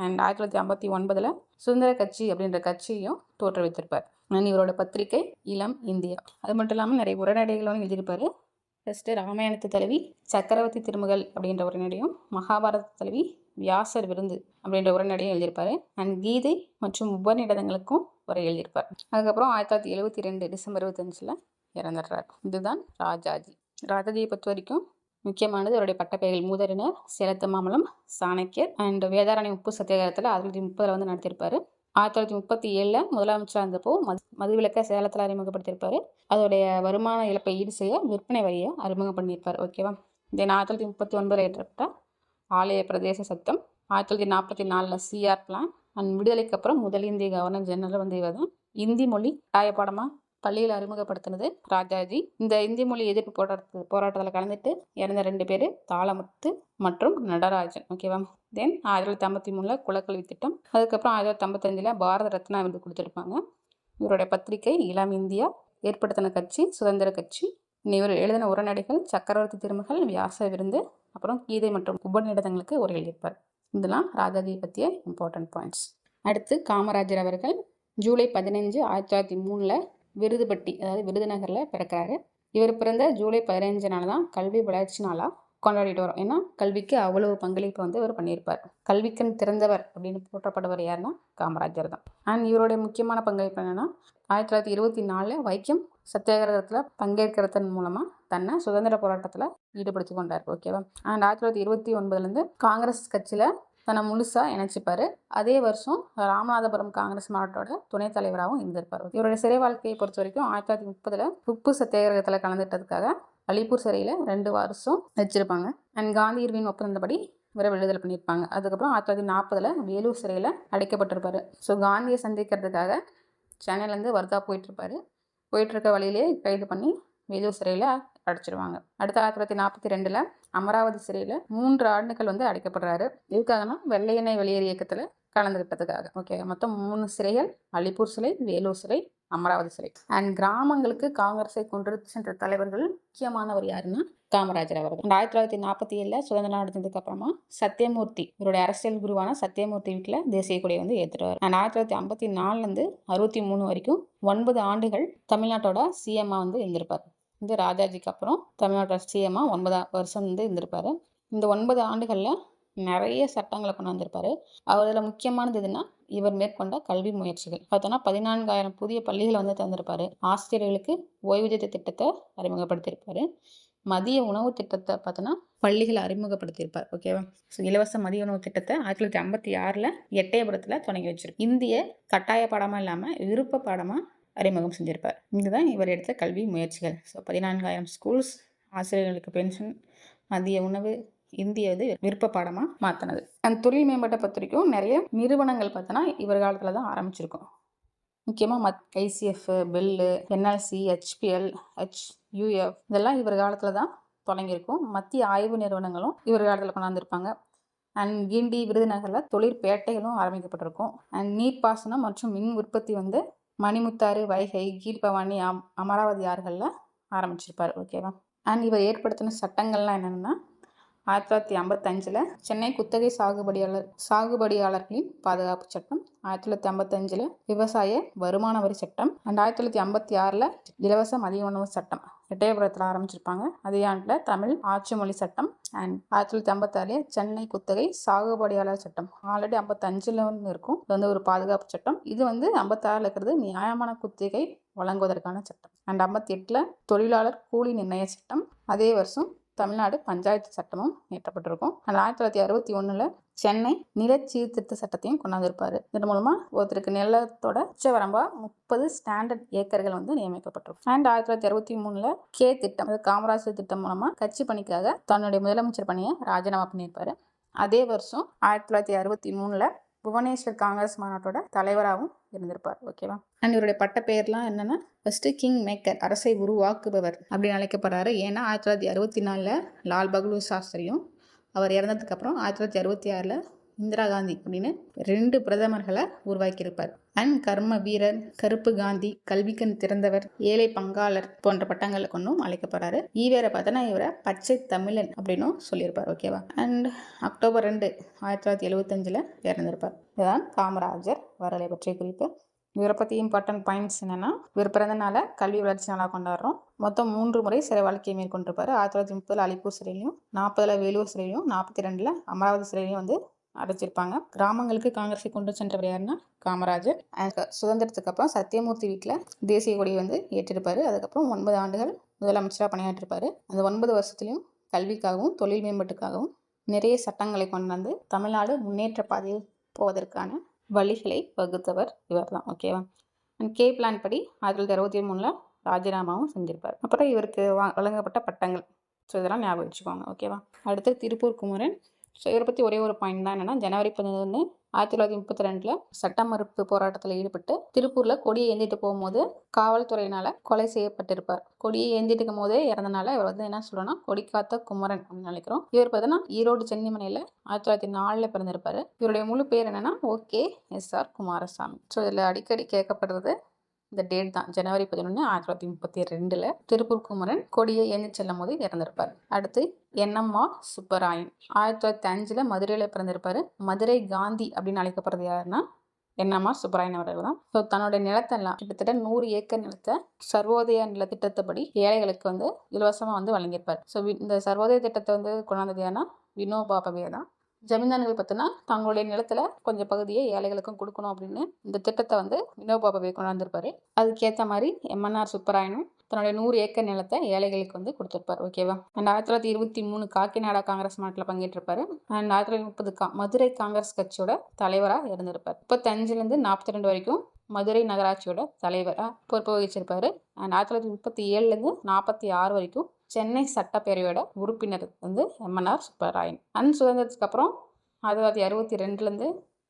அண்ட் 1959 சுதந்திர கட்சி அப்படின்ற கட்சியும் தோற்றுவித்திருப்பார். இவரோட பத்திரிகை இளம் இந்தியா. அது மட்டும் இல்லாமல் நிறைய உரைநடைகளும் எழுதியிருப்பார். ஃபஸ்ட்டு ராமாயணத்து தலைவி சக்கரவர்த்தி திருமகள் அப்படின்ற உரைநடையும், மகாபாரத தலைவி வியாசர் விருந்து அப்படின்ற உரைநடையும் எழுதியிருப்பார். அண்ட் கீதை மற்றும் உபநிடதங்களுக்கும் உரை எழுதியிருப்பார். அதுக்கப்புறம் 1972 டிசம்பர் 25 இறந்துடுறார். இதுதான் ராஜாஜி. ராஜாஜியை பொறுத்த வரைக்கும் முக்கியமானது அவருடைய பட்டப்பெயர்கள் மூதறிஞர், சேலத்து மாம்பழம், சாணக்கியர் அண்ட் வேதாரண்யம் உப்பு சத்தியாகிரகத்தில் 1930 வந்து நடத்தியிருப்பார். 1937 முதலமைச்சராக இருந்தப்போ மதுவிலக்கை சேலத்தில் அறிமுகப்படுத்தியிருப்பார். அதோடைய வருமான இழப்பை ஈடு செய்ய விற்பனை வரியை அறிமுகம் பண்ணியிருப்பார். ஓகேவா. தென் 1939 ஏற்றப்பட்ட ஆலய பிரதேச சட்டம், 1944 சிஆர் பிளான் அண்ட் விடுதலைக்கு அப்புறம் முதல் இந்திய கவர்னர் ஜெனரல் வந்து இவர் தான். இந்தி மொழி கட்டாயப்பாடமாக பள்ளியில் அறிமுகப்படுத்தினது ராஜாஜி. இந்த இந்தி மொழி எதிர்ப்பு போராட்டத்தில் கலந்துட்டு இறந்த 2 பேர் தாளமுத்து மற்றும் நடராஜன். ஓகேவா. தென் 1953 குலக்கல்வி திட்டம். அதுக்கப்புறம் 1955 பாரத ரத்னா விருது கொடுத்துருப்பாங்க. இவருடைய பத்திரிகை இளம் இந்தியா. ஏற்படுத்தின கட்சி சுதந்திர கட்சி. இவர் எழுதின உரைநடைகள் சக்கரவர்த்தி திருமகள், வியாச விருந்து, அப்புறம் கீதை மற்றும் உபநிடதங்களுக்கு உரை எழுதியிருப்பார். இதெல்லாம் ராஜாஜியை பற்றிய இம்பார்ட்டன்ட் பாயிண்ட்ஸ். அடுத்து காமராஜர் அவர்கள் ஜூலை 15, 1903 விருதுபட்டி அதாவது விருதுநகரில் பிறக்கிறாரு. இவர் பிறந்த ஜூலை 15 நாள் தான் கல்வி வளர்ச்சி நாளாக கொண்டாடிட்டு வரோம். ஏன்னா கல்விக்கு அவ்வளவு பங்களிப்பு வந்து இவர் பண்ணியிருப்பார். கல்விக்கண் திறந்தவர் அப்படின்னு போற்றப்படுவர் யாருன்னா காமராஜர் தான். அண்ட் இவருடைய முக்கியமான பங்களிப்பு என்னன்னா 1924 வைக்கம் சத்தியாகிரகத்தில் பங்கேற்கிறதன் மூலமாக தன்னை சுதந்திர போராட்டத்தில் ஈடுபடுத்தி கொண்டார். ஓகேவா. அண்ட் 1929 காங்கிரஸ் கட்சியில் தன்னை முழுசாக இணைச்சிப்பார். அதே வருஷம் ராமநாதபுரம் காங்கிரஸ் மாவட்டத்தோட துணைத் தலைவராகவும் இருந்திருப்பார். இவருடைய சிறை வாழ்க்கையை பொறுத்த வரைக்கும் 1930 உப்பு சத்தியாகிரகத்தில் கலந்துட்டதுக்காக அலிப்பூர் சிறையில் 2 வருஷம் வச்சிருப்பாங்க. அண்ட் காந்தி இர்வின் ஒப்பந்தப்படி இவரை விடுதலை பண்ணியிருப்பாங்க. அதுக்கப்புறம் 1940 வேலூர் சிறையில் அடைக்கப்பட்டிருப்பார். ஸோ காந்தியை சந்திக்கிறதுக்காக சென்னையிலேருந்து வர்தா போயிட்டுருக்க வழியிலே கைது பண்ணி வேலூர் சிறையில் அடைச்சிடுவாங்க. அடுத்த 1942 அமராவதி சிறையில் 3 ஆண்டுகள் வந்து அடைக்கப்படுறாரு. இதுக்காகனா வெள்ளை எண்ணெய் வெளியேறு இயக்கத்தில் கலந்துக்கிட்டதுக்காக. ஓகே, மொத்தம் 3 சிறைகள்: அலிப்பூர் சிறை, வேலூர் சிறை, அமராவதி சிறை. அண்ட் கிராமங்களுக்கு காங்கிரஸை கொண்டு சென்ற தலைவர்கள் முக்கியமானவர் யாருன்னா காமராஜர் அவர்கள். 1947 சுதந்திரம் அடைஞ்சதுக்கு அப்புறமா சத்தியமூர்த்தி, இவருடைய அரசியல் குருவான சத்தியமூர்த்தி வீட்டில் தேசிய கொடியை வந்து ஏற்றுவார். அண்ட் 1954 63 வரைக்கும் 9 ஆண்டுகள் தமிழ்நாட்டோட சிஎம்மா வந்து இருந்திருப்பார். இந்த ராஜாஜிக்கு அப்புறம் தமிழ்நாட்டோட சிஎம்மா 9 வருஷம் வந்து இருந்திருப்பாரு. இந்த 9 ஆண்டுகளில் நிறைய சட்டங்களை கொண்டு வந்திருப்பாரு. அதில் முக்கியமானது எதுனா இவர் மேற்கொண்ட கல்வி முயற்சிகள். பார்த்தோன்னா 14,000 புதிய பள்ளிகளை வந்து தந்திருப்பாரு. ஆசிரியர்களுக்கு ஓய்வூதிய திட்டத்தை அறிமுகப்படுத்தியிருப்பாரு. மதிய உணவு திட்டத்தை பார்த்தோன்னா பள்ளிகளை அறிமுகப்படுத்தியிருப்பார். ஓகேவா. ஸோ இலவச மதிய உணவு திட்டத்தை 1956 எட்டயபுரத்தில் தொடங்கி வச்சிருக்கு. இந்திய கட்டாய பாடமாக இல்லாமல் விருப்ப பாடமாக அறிமுகம் செஞ்சிருப்பார். இதுதான் இவர் எடுத்த கல்வி முயற்சிகள். ஸோ 14,000 ஸ்கூல்ஸ், ஆசிரியர்களுக்கு பென்ஷன், மதிய உணவு, இந்திய விருப்ப பாடமாக மாற்றினது. அந்த தொழில் மேம்பாட்டை பொறுத்த வரைக்கும் நிறைய நிறுவனங்கள் பார்த்தோன்னா இவர் காலத்தில் தான் ஆரம்பிச்சிருக்கோம். முக்கியமாக ICF, bell, NLC, HPL, HUF இதெல்லாம் இவர் காலத்தில் தான் தொடங்கியிருக்கும். மத்திய ஆய்வு நிறுவனங்களும் இவர் காலத்தில் கொண்டாந்துருப்பாங்க. அண்ட் கிண்டி, விருதுநகரில் தொழிற்பேட்டைகளும் ஆரம்பிக்கப்பட்டிருக்கும். அண்ட் நீர்ப்பாசனம் மற்றும் மின் உற்பத்தி வந்து மணிமுத்தாறு, வைகை, கீழ்பவானி, அமராவதி ஆறுகளில் ஆரம்பிச்சிருப்பார். ஓகேவா. அண்ட் இவர் ஏற்படுத்தின சட்டங்கள்லாம் என்னென்னா 1955 சென்னை குத்தகை சாகுபடியாளர்களின் பாதுகாப்பு சட்டம், 1955 விவசாய வருமான வரி சட்டம், அண்ட் 1956 இலவச மதிய உணவு சட்டம் எட்டயபுரத்தில் ஆரம்பிச்சிருப்பாங்க. அதே ஆண்டில் தமிழ் ஆட்சி மொழி சட்டம், அண்ட் 1956 சென்னை குத்தகை சாகுபடியாளர் சட்டம். ஆல்ரெடி 55 இருக்கும். இது வந்து ஒரு பாதுகாப்பு சட்டம். இது வந்து 56 இருக்கிறது நியாயமான குத்தகை வழங்குவதற்கான சட்டம். அண்ட் 58 தொழிலாளர் கூலி நிர்ணய சட்டம். அதே வருஷம் தமிழ்நாடு பஞ்சாயத்து சட்டமும் இயற்றப்பட்டிருக்கும். 1961 சென்னை நில சீர்திருத்த சட்டத்தையும் கொண்டாந்துருப்பாரு. இதன் மூலமாக ஒருத்தருக்கு நிலத்தோட உச்சவரம்பா 30 ஸ்டாண்டர்ட் ஏக்கர்கள் வந்து நியமிக்கப்பட்டிருக்கும். அண்ட் 1963 கே திட்டம், காமராஜர் திட்டம் மூலமாக கட்சி பணிக்காக தன்னுடைய முதலமைச்சர் பணியை ராஜினாமா பண்ணியிருப்பாரு. அதே வருஷம் 1963 புவனேஸ்வர் காங்கிரஸ் மாநாட்டோட தலைவராகவும் இருந்திருப்பார். ஓகேவா. அண்ட் இவருடைய பட்ட பெயர்லாம் என்னென்னா ஃபர்ஸ்ட் கிங் மேக்கர், அரசை உருவாக்குபவர் அப்படின்னு அழைக்கப்படுறாரு. ஏன்னா 1964 லால் பகதூர் சாஸ்திரியும் அவர் இறந்ததுக்கப்புறம் 1966 இந்திரா காந்தி அப்படின்னு 2 பிரதமர்களை உருவாக்கியிருப்பார். அண்ட் கர்ம வீரர், கருப்பு காந்தி, கல்விக்கண் திறந்தவர், ஏழை பங்காளர் போன்ற பட்டங்களை கொண்டும் அழைக்கப்படுறாரு. ஈவேரை பார்த்தோன்னா இவரை பச்சை தமிழன் அப்படின்னும் சொல்லியிருப்பார். ஓகேவா. And October 2 1975 இறந்திருப்பார். இதுதான் காமராஜர் வரலாறை பற்றிய குறிப்பு. இவரை பற்றி இம்பார்ட்டன்ட் பாயிண்ட்ஸ் என்னென்னா, இவர் பிறந்தனால கல்வி வளர்ச்சி நாளாக கொண்டாடுறோம். மொத்தம் 3 முறை சிறை வாழ்க்கையை மேற்கொண்டிருப்பார். 1930 அலிப்பூர் சிறையிலையும், 40 வேலூர் சிறையிலையும், 42 அமராவதி சிறையிலையும் வந்து அடைச்சிருப்பாங்க. கிராமங்களுக்கு காங்கிரஸை கொண்டு சென்றவர் யாருன்னா காமராஜர். சுதந்திரத்துக்கு அப்புறம் சத்தியமூர்த்தி வீட்டில் தேசிய கொடியை வந்து ஏற்றிருப்பார். அதுக்கப்புறம் 9 ஆண்டுகள் முதலமைச்சராக பணியாற்றிருப்பார். அந்த 9 வருஷத்துலையும் கல்விக்காகவும் தொழில் மேம்பாட்டுக்காகவும் நிறைய சட்டங்களை கொண்டு வந்து தமிழ்நாடு முன்னேற்ற பாதையில் போவதற்கான வழிகளை வகுத்தவர் இவர் தான். ஓகேவா. கே பிளான் படி 1963 ராஜினாமாவும் செஞ்சிருப்பார். அப்புறம் இவருக்கு வழங்கப்பட்ட பட்டங்கள். ஸோ இதெல்லாம் ஞாபகம் வச்சுக்கோங்க. ஓகேவா. அடுத்து திருப்பூர் குமரன். ஸோ இவரை பற்றி ஒரே ஒரு பாயிண்ட் தான் என்னென்னா, ஜனவரி 11 1932 சட்ட மறுப்பு போராட்டத்தில் ஈடுபட்டு திருப்பூரில் கொடியை ஏந்திட்டு போகும்போது காவல்துறையினால் கொலை செய்யப்பட்டிருப்பார். கொடியை ஏந்திட்டு போதே இறந்தனால இவர் வந்து என்ன சொல்லணும்னா கொடிக்காத்த குமரன் அப்படின்னு நினைக்கிறோம். இவர் பார்த்தீங்கன்னா ஈரோடு சென்னிமலையில் 1904 பிறந்திருப்பார். இவருடைய முழு பேர் என்னென்னா OKSR குமாரசாமி. ஸோ இதில் அடிக்கடி கேட்கப்படுறது இந்த டேட் தான், ஜனவரி 11 1932 திருப்பூர் குமரன் கொடியை ஏந்தி செல்லும் போது இறந்திருப்பார். அடுத்து NMR சுப்பராயன் 1905 மதுரையில் பிறந்திருப்பாரு. மதுரை காந்தி அப்படின்னு அழைக்கப்படுறது யாருன்னா என்எம்ஆர் சுப்பராயன் அவர்கள் தான். ஸோ தன்னுடைய நிலத்தெல்லாம் கிட்டத்தட்ட 100 ஏக்கர் நிலத்தை சர்வோதய நில திட்டத்தைப்படி ஏழைகளுக்கு வந்து இலவசமாக வந்து வழங்கியிருப்பார். ஸோ இந்த சர்வோதய திட்டத்தை வந்து கொண்டாந்தது ஏன்னா வினோபா பாவே தான். ஜமீன்தார்கள் பார்த்தோன்னா தங்களுடைய நிலத்துல கொஞ்சம் பகுதியை ஏழைகளுக்கும் கொடுக்கணும் அப்படின்னு இந்த திட்டத்தை வந்து வினோபா பாவே கொண்டாந்துருப்பாரு. அதுக்கேற்ற மாதிரி எம்என்ஆர் சுப்பராயனும் தன்னுடைய 100 ஏக்கர் நிலத்தை ஏழைகளுக்கு வந்து கொடுத்துருப்பார். ஓகேவா. அண்ட் 1923 காக்கிநாடா காங்கிரஸ் மாநாட்டில் பங்கேற்றிருப்பாரு. அண்ட் 1930 மதுரை காங்கிரஸ் கட்சியோட தலைவராக இருந்திருப்பார். 35லேருந்து 42 வரைக்கும் மதுரை நகராட்சியோட தலைவராக பொறுப்பு வகிச்சிருப்பாரு. அண்ட் 1937லேருந்து 46 வரைக்கும் சென்னை சட்டப்பேரவையோட உறுப்பினர் வந்து எம்என்ஆர் சுப்பராயன். சுதந்திரத்துக்கு அப்புறம் 1962லேருந்து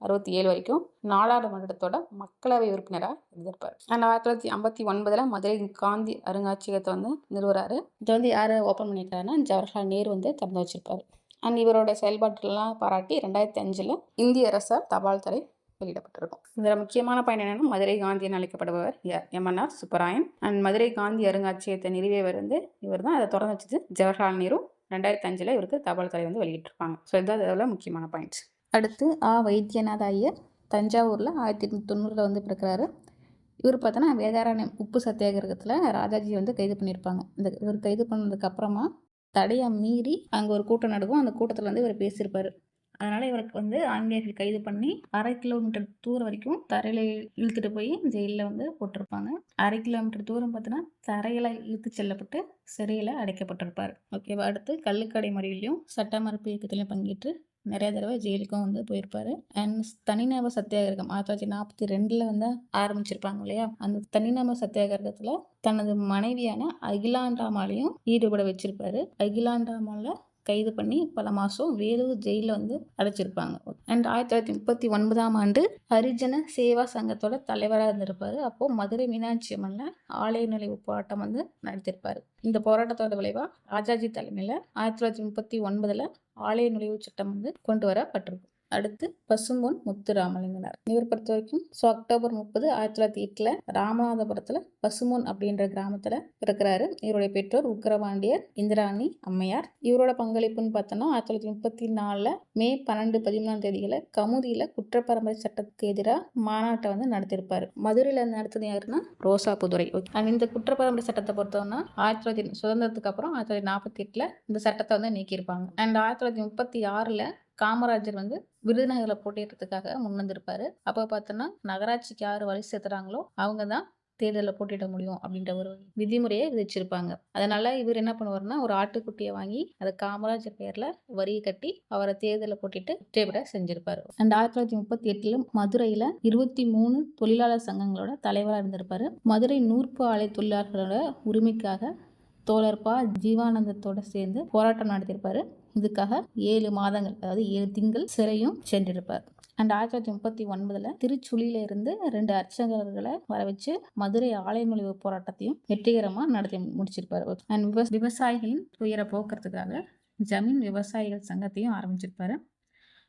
67 வரைக்கும் நாடாளுமன்றத்தோட மக்களவை உறுப்பினராக இருந்திருப்பார். 1959 மதுரை காந்தி அருங்காட்சியகத்தை வந்து நிறுவறாரு. இதை வந்து யார் ஓப்பன் பண்ணியிருக்காருன்னா ஜவஹர்லால் நேரு வந்து திறந்து வச்சிருப்பாரு. அண்ட் இவரோட செயல்பாட்டெல்லாம் பாராட்டி 2005 இந்திய அரசால் தபால் தலை வெளியிடப்பட்டிருக்கும். இதில் முக்கியமான பயன் என்னன்னா மதுரை காந்தி என அழைக்கப்படுபவர் எம்என்ஆர் சுப்பராயன். அண்ட் மதுரை காந்தி அருங்காட்சியகத்தை நிறுவியவர் வந்து இவர் தான். அதை திறந்து வச்சது ஜவஹர்லால் நேரு. 2005 இவருக்கு தபால் தலை வந்து வெளியிட்டிருப்பாங்க. ஸோ இதுதான் அதில் முக்கியமான பாயிண்ட்ஸ். அடுத்து வைத்தியநாத ஐயர் தஞ்சாவூரில் 1890 வந்து பிறக்கிறாரு. இவர் பார்த்தோன்னா வேதாரண்யம் உப்பு சத்தியாகிரகத்தில் ராஜாஜி வந்து கைது பண்ணியிருப்பாங்க. இவர் கைது பண்ணதுக்கு அப்புறமா தடையை மீறி அங்கே ஒரு கூட்டம் நடக்கும். அந்த கூட்டத்தில் வந்து இவர் பேசியிருப்பார். அதனால் இவருக்கு வந்து ஆங்கிலேயர்கள் கைது பண்ணி 1/2 கிலோமீட்டர் தூரம் வரைக்கும் தரையில் இழுத்துட்டு போய் ஜெயிலில் வந்து போட்டிருப்பாங்க. 1/2 கிலோமீட்டர் தூரம் பார்த்தோன்னா தரையில் இழுத்து செல்லப்பட்டு சிறையில் அடைக்கப்பட்டிருப்பார். ஓகேவா. அடுத்து கள்ளுக்கடை மறியலையும் சட்ட மறுப்பு இயக்கத்திலையும் பங்கேற்று நிறைய தடவை ஜெயிலுக்கும் வந்து போயிருப்பாரு. அண்ட் தனிநப சத்தியாகிரகம் 1942 வந்து ஆரம்பிச்சிருப்பாங்க இல்லையா. அந்த தனிநப சத்தியாகிரகத்தில் தனது மனைவியான அகிலாண்டாமாலையும் ஈடுபட வச்சிருப்பாரு. அகிலாண்டாமால கைது பண்ணி பல மாதம் வேலூர் ஜெயிலில் வந்து அடைச்சிருப்பாங்க. அண்ட் 1939 ஹரிஜன சேவா சங்கத்தோட தலைவராக இருந்திருப்பாரு. அப்போது மதுரை மீனாட்சி அம்மனில் ஆலய நுழைவு போராட்டம் வந்து நடத்திருப்பாரு. இந்த போராட்டத்தோட விளைவாக ராஜாஜி தலைமையில் 1939 ஆலய நுழைவு சட்டம் வந்து கொண்டு வரப்பட்டிருக்கும். அடுத்து பசும்பொன் முத்துராமலிங்கனார். இவர் பொறுத்த வரைக்கும் அக்டோபர் 30, 1908 ராமநாதபுரத்தில் பசும்பொன் அப்படின்ற கிராமத்தில் இருக்கிறாரு. இவருடைய பெற்றோர் உக்கிரபாண்டியர், இந்திராணி அம்மையார். இவரோட பங்களிப்புன்னு பார்த்தோன்னா 1934 மே 12, 13 கமுதியில் குற்றப்பரம்பரை சட்டத்துக்கு எதிராக மாநாட்டை வந்து நடத்தியிருப்பாரு. மதுரையில் நடத்துறது யாருன்னா ரோசாபுதுரை. இந்த குற்றப்பரம்பரை சட்டத்தை பொறுத்தவரைனா சுதந்திரத்துக்கு அப்புறம் 1948 இந்த சட்டத்தை வந்து நீக்கியிருப்பாங்க. அண்ட் 1936 காமராஜர் வந்து விருதுநகரில் போட்டியிடுறதுக்காக முன் வந்திருப்பாரு. அப்போ பார்த்தோன்னா நகராட்சிக்கு யார் வழி சேர்த்துறாங்களோ அவங்க தான் தேர்தலில் போட்டியிட முடியும் அப்படின்ற ஒரு விதிமுறையை விதிச்சிருப்பாங்க. அதனால இவர் என்ன பண்ணுவார்னா ஒரு ஆட்டுக்குட்டியை வாங்கி அதை காமராஜர் பேரில் வரியை கட்டி அவரை தேர்தலில் போட்டிட்டு வெற்றிபெற செஞ்சிருப்பாரு. அண்ட் 1938 மதுரையில் 23 தொழிலாளர் சங்கங்களோட தலைவராக இருந்திருப்பாரு. மதுரை நூற்பு ஆலை தொழிலாளர்களோட உரிமைக்காக தோழர் ப. ஜீவானந்தத்தோட சேர்ந்து போராட்டம் நடத்தியிருப்பாரு. இதுக்காக 7 மாதங்கள், அதாவது 7 திங்கள் சிறையும் சென்றிருப்பார். அண்ட் 1939 திருச்சுழியில இருந்து 2 அர்ச்சகர்களை வர வச்சு மதுரை ஆலய நுழைவு போராட்டத்தையும் வெற்றிகரமாக நடத்தி முடிச்சிருப்பாரு. அண்ட் விவசாயிகளின் துயரை போக்குறதுக்காக ஜமீன் விவசாயிகள் சங்கத்தையும் ஆரம்பிச்சிருப்பாரு.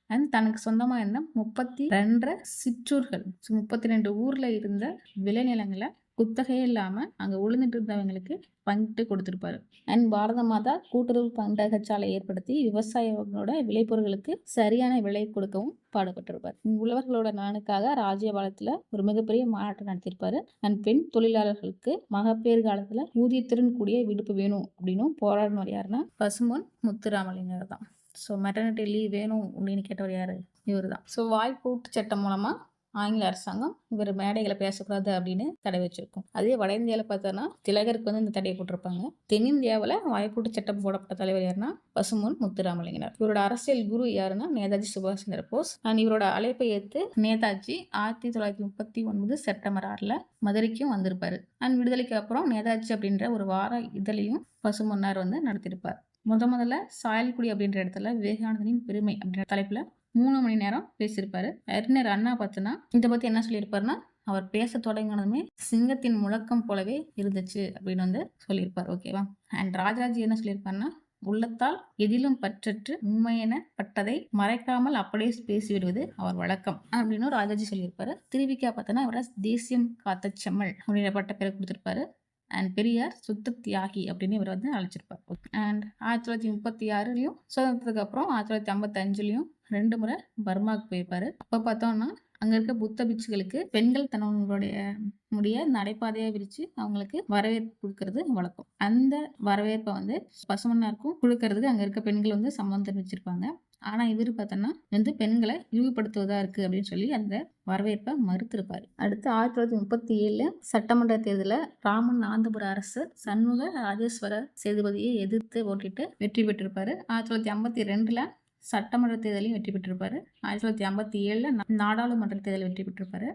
அண்ட் தனக்கு சொந்தமாக இருந்த 32 சிற்றூர்கள், 32 ஊரில் இருந்த விளைநிலங்களை குத்தகையே இல்லாமல் அங்கே உழுந்துட்டு இருந்தவங்களுக்கு பங்கிட்டு கொடுத்துருப்பாரு. அண்ட் பாரத மாதா கூட்டுறவு பண்டகச்சாலை ஏற்படுத்தி விவசாயிகளோட விளைபொருட்களுக்கு சரியான விலை கொடுக்கவும் பாடுபட்டிருப்பார். உழவர்களோட நலனுக்காக ராஜ்யபாலத்தில் ஒரு மிகப்பெரிய மாநாட்டை நடத்தியிருப்பாரு. அண்ட் பெண் தொழிலாளர்களுக்கு மகப்பேறு காலத்தில் ஊதியத்துடன் கூடிய விடுப்பு வேணும் அப்படின்னு போராடினவர் யாருன்னா பசும்பொன் முத்துராமலிங்கர் தான். ஸோ மெட்டர்னிட்டி லீவ் வேணும் அப்படின்னு கேட்டவர் யார்? இவர் தான். ஸோ வாய்ப்பூட்டு சட்டம் மூலமாக ஆங்கில அரசாங்கம் இவர் மேடைகளை பேசக்கூடாது அப்படின்னு தடை வச்சிருக்கும். அதே வட இந்தியாவில் பார்த்தோன்னா திலகருக்கு வந்து இந்த தடையை போட்டிருப்பாங்க. தென்னிந்தியாவில் வாய்ப்பூட்டு சட்டம் போடப்பட்ட தலைவர் யாருன்னா பசும்பொன் முத்துராமலிங்கனார். இவரோட அரசியல் குரு யாருன்னா நேதாஜி சுபாஷ் சந்திர போஸ். அண்ட் இவரோட அழைப்பை ஏற்று நேதாஜி 1939 செப்டம்பர் 6 மதுரைக்கும் வந்திருப்பாரு. அண்ட் விடுதலைக்கு அப்புறம் நேதாஜி அப்படின்ற ஒரு வார இதழையும் பசும்பொன்னார் வந்து நடத்தியிருப்பார். முதல்ல சாயல்குடி அப்படின்ற இடத்துல விவேகானந்தனின் பெருமை அப்படின்ற தலைப்புல 3 மணி நேரம் பேசியிருப்பாரு. அறிஞர் அண்ணா பார்த்தோன்னா இதை பற்றி என்ன சொல்லியிருப்பாருன்னா அவர் பேச தொடங்கினதுமே சிங்கத்தின் முழக்கம் போலவே இருந்துச்சு அப்படின்னு வந்து சொல்லியிருப்பார். ஓகேவா. அண்ட் ராஜாஜி என்ன சொல்லியிருப்பாருன்னா உள்ளத்தால் எதிலும் பற்றற்று உண்மையென பட்டதை மறைக்காமல் அப்படியே பேசிவிடுவது அவர் வழக்கம் அப்படின்னு ராஜாஜி சொல்லியிருப்பாரு. திருவிக்கா பார்த்தோன்னா அவரை தேசியம் காத்த செம்மல் அப்படின்ற பட்ட பேரை கொடுத்துருப்பாரு. அண்ட் பெரியார் சுத்த தியாகி அப்படின்னு இவர் வந்து அழைச்சிருப்பார். அண்ட் 1936 சுதந்திரத்துக்கு அப்புறம் 1955 2 முறை பர்மாவுக்கு போயிருப்பாரு. அப்போ பார்த்தோம்னா அங்கே இருக்க புத்த பிட்சுகளுக்கு பெண்கள் தன்னுடைய நடைபாதையை விரித்து அவங்களுக்கு வரவேற்பு கொடுக்கறது வழக்கம். அந்த வரவேற்பை வந்து பசுமன்னாருக்கும் கொடுக்கறதுக்கு அங்கே இருக்க பெண்கள் வந்து சம்மந்தம் வச்சுருப்பாங்க. ஆனால் இவர் பார்த்தோன்னா வந்து பெண்களை இழிவுபடுத்துவதா இருக்குது அப்படின்னு சொல்லி அந்த வரவேற்பை மறுத்திருப்பார். அடுத்து 1937 சட்டமன்ற தேர்தலில் ராமநாதபுர அரசு சண்முக ராஜேஸ்வர சேதுபதியை எதிர்த்து போட்டிட்டு வெற்றி பெற்றிருப்பாரு. 1952 சட்டமன்ற தேர்தலையும் வெற்றி பெற்றிருப்பாரு. 1957 நாடாளுமன்ற தேர்தலில் வெற்றி பெற்றிருப்பாரு.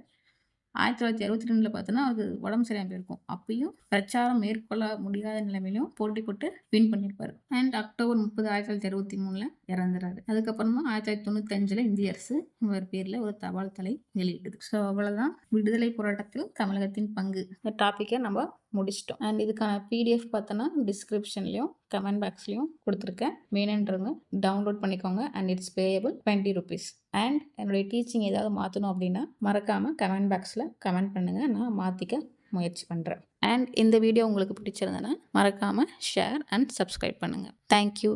1962 பார்த்தோன்னா அவருக்கு உடம்பு சரியாமல் போயிருக்கும். அப்பயும் பிரச்சாரம் மேற்கொள்ள முடியாத நிலைமையிலும் போட்டி போட்டு வின் பண்ணியிருப்பாரு. And October 30, 1963 இறந்துறாரு. அதுக்கப்புறமா 1995 இந்திய அரசு இவர் பேரில் ஒரு தபால் தலை வெளியிடுது. ஸோ அவ்வளோதான் விடுதலை போராட்டத்தில் தமிழகத்தின் பங்கு. இந்த டாப்பிக்கை நம்ம முடிச்சிட்டோம். அண்ட் இதுக்கான PDF பார்த்தோன்னா டிஸ்கிரிப்ஷன்லையும் கமெண்ட் பாக்ஸ்லையும் கொடுத்துருக்கேன். வேணுன்றவங்க டவுன்லோட் பண்ணிக்கோங்க. And it's payable 20 rupees. And என்னுடைய டீச்சிங் ஏதாவது மாற்றணும் அப்படின்னா மறக்காமல் கமெண்ட் பாக்ஸில் கமெண்ட் பண்ணுங்கள். நான் மாற்றிக்க முயற்சி பண்ணுறேன். அண்ட் இந்த வீடியோ உங்களுக்கு பிடிச்சிருந்தேன்னா மறக்காமல் ஷேர் அண்ட் சப்ஸ்கிரைப் பண்ணுங்கள். தேங்க்யூ.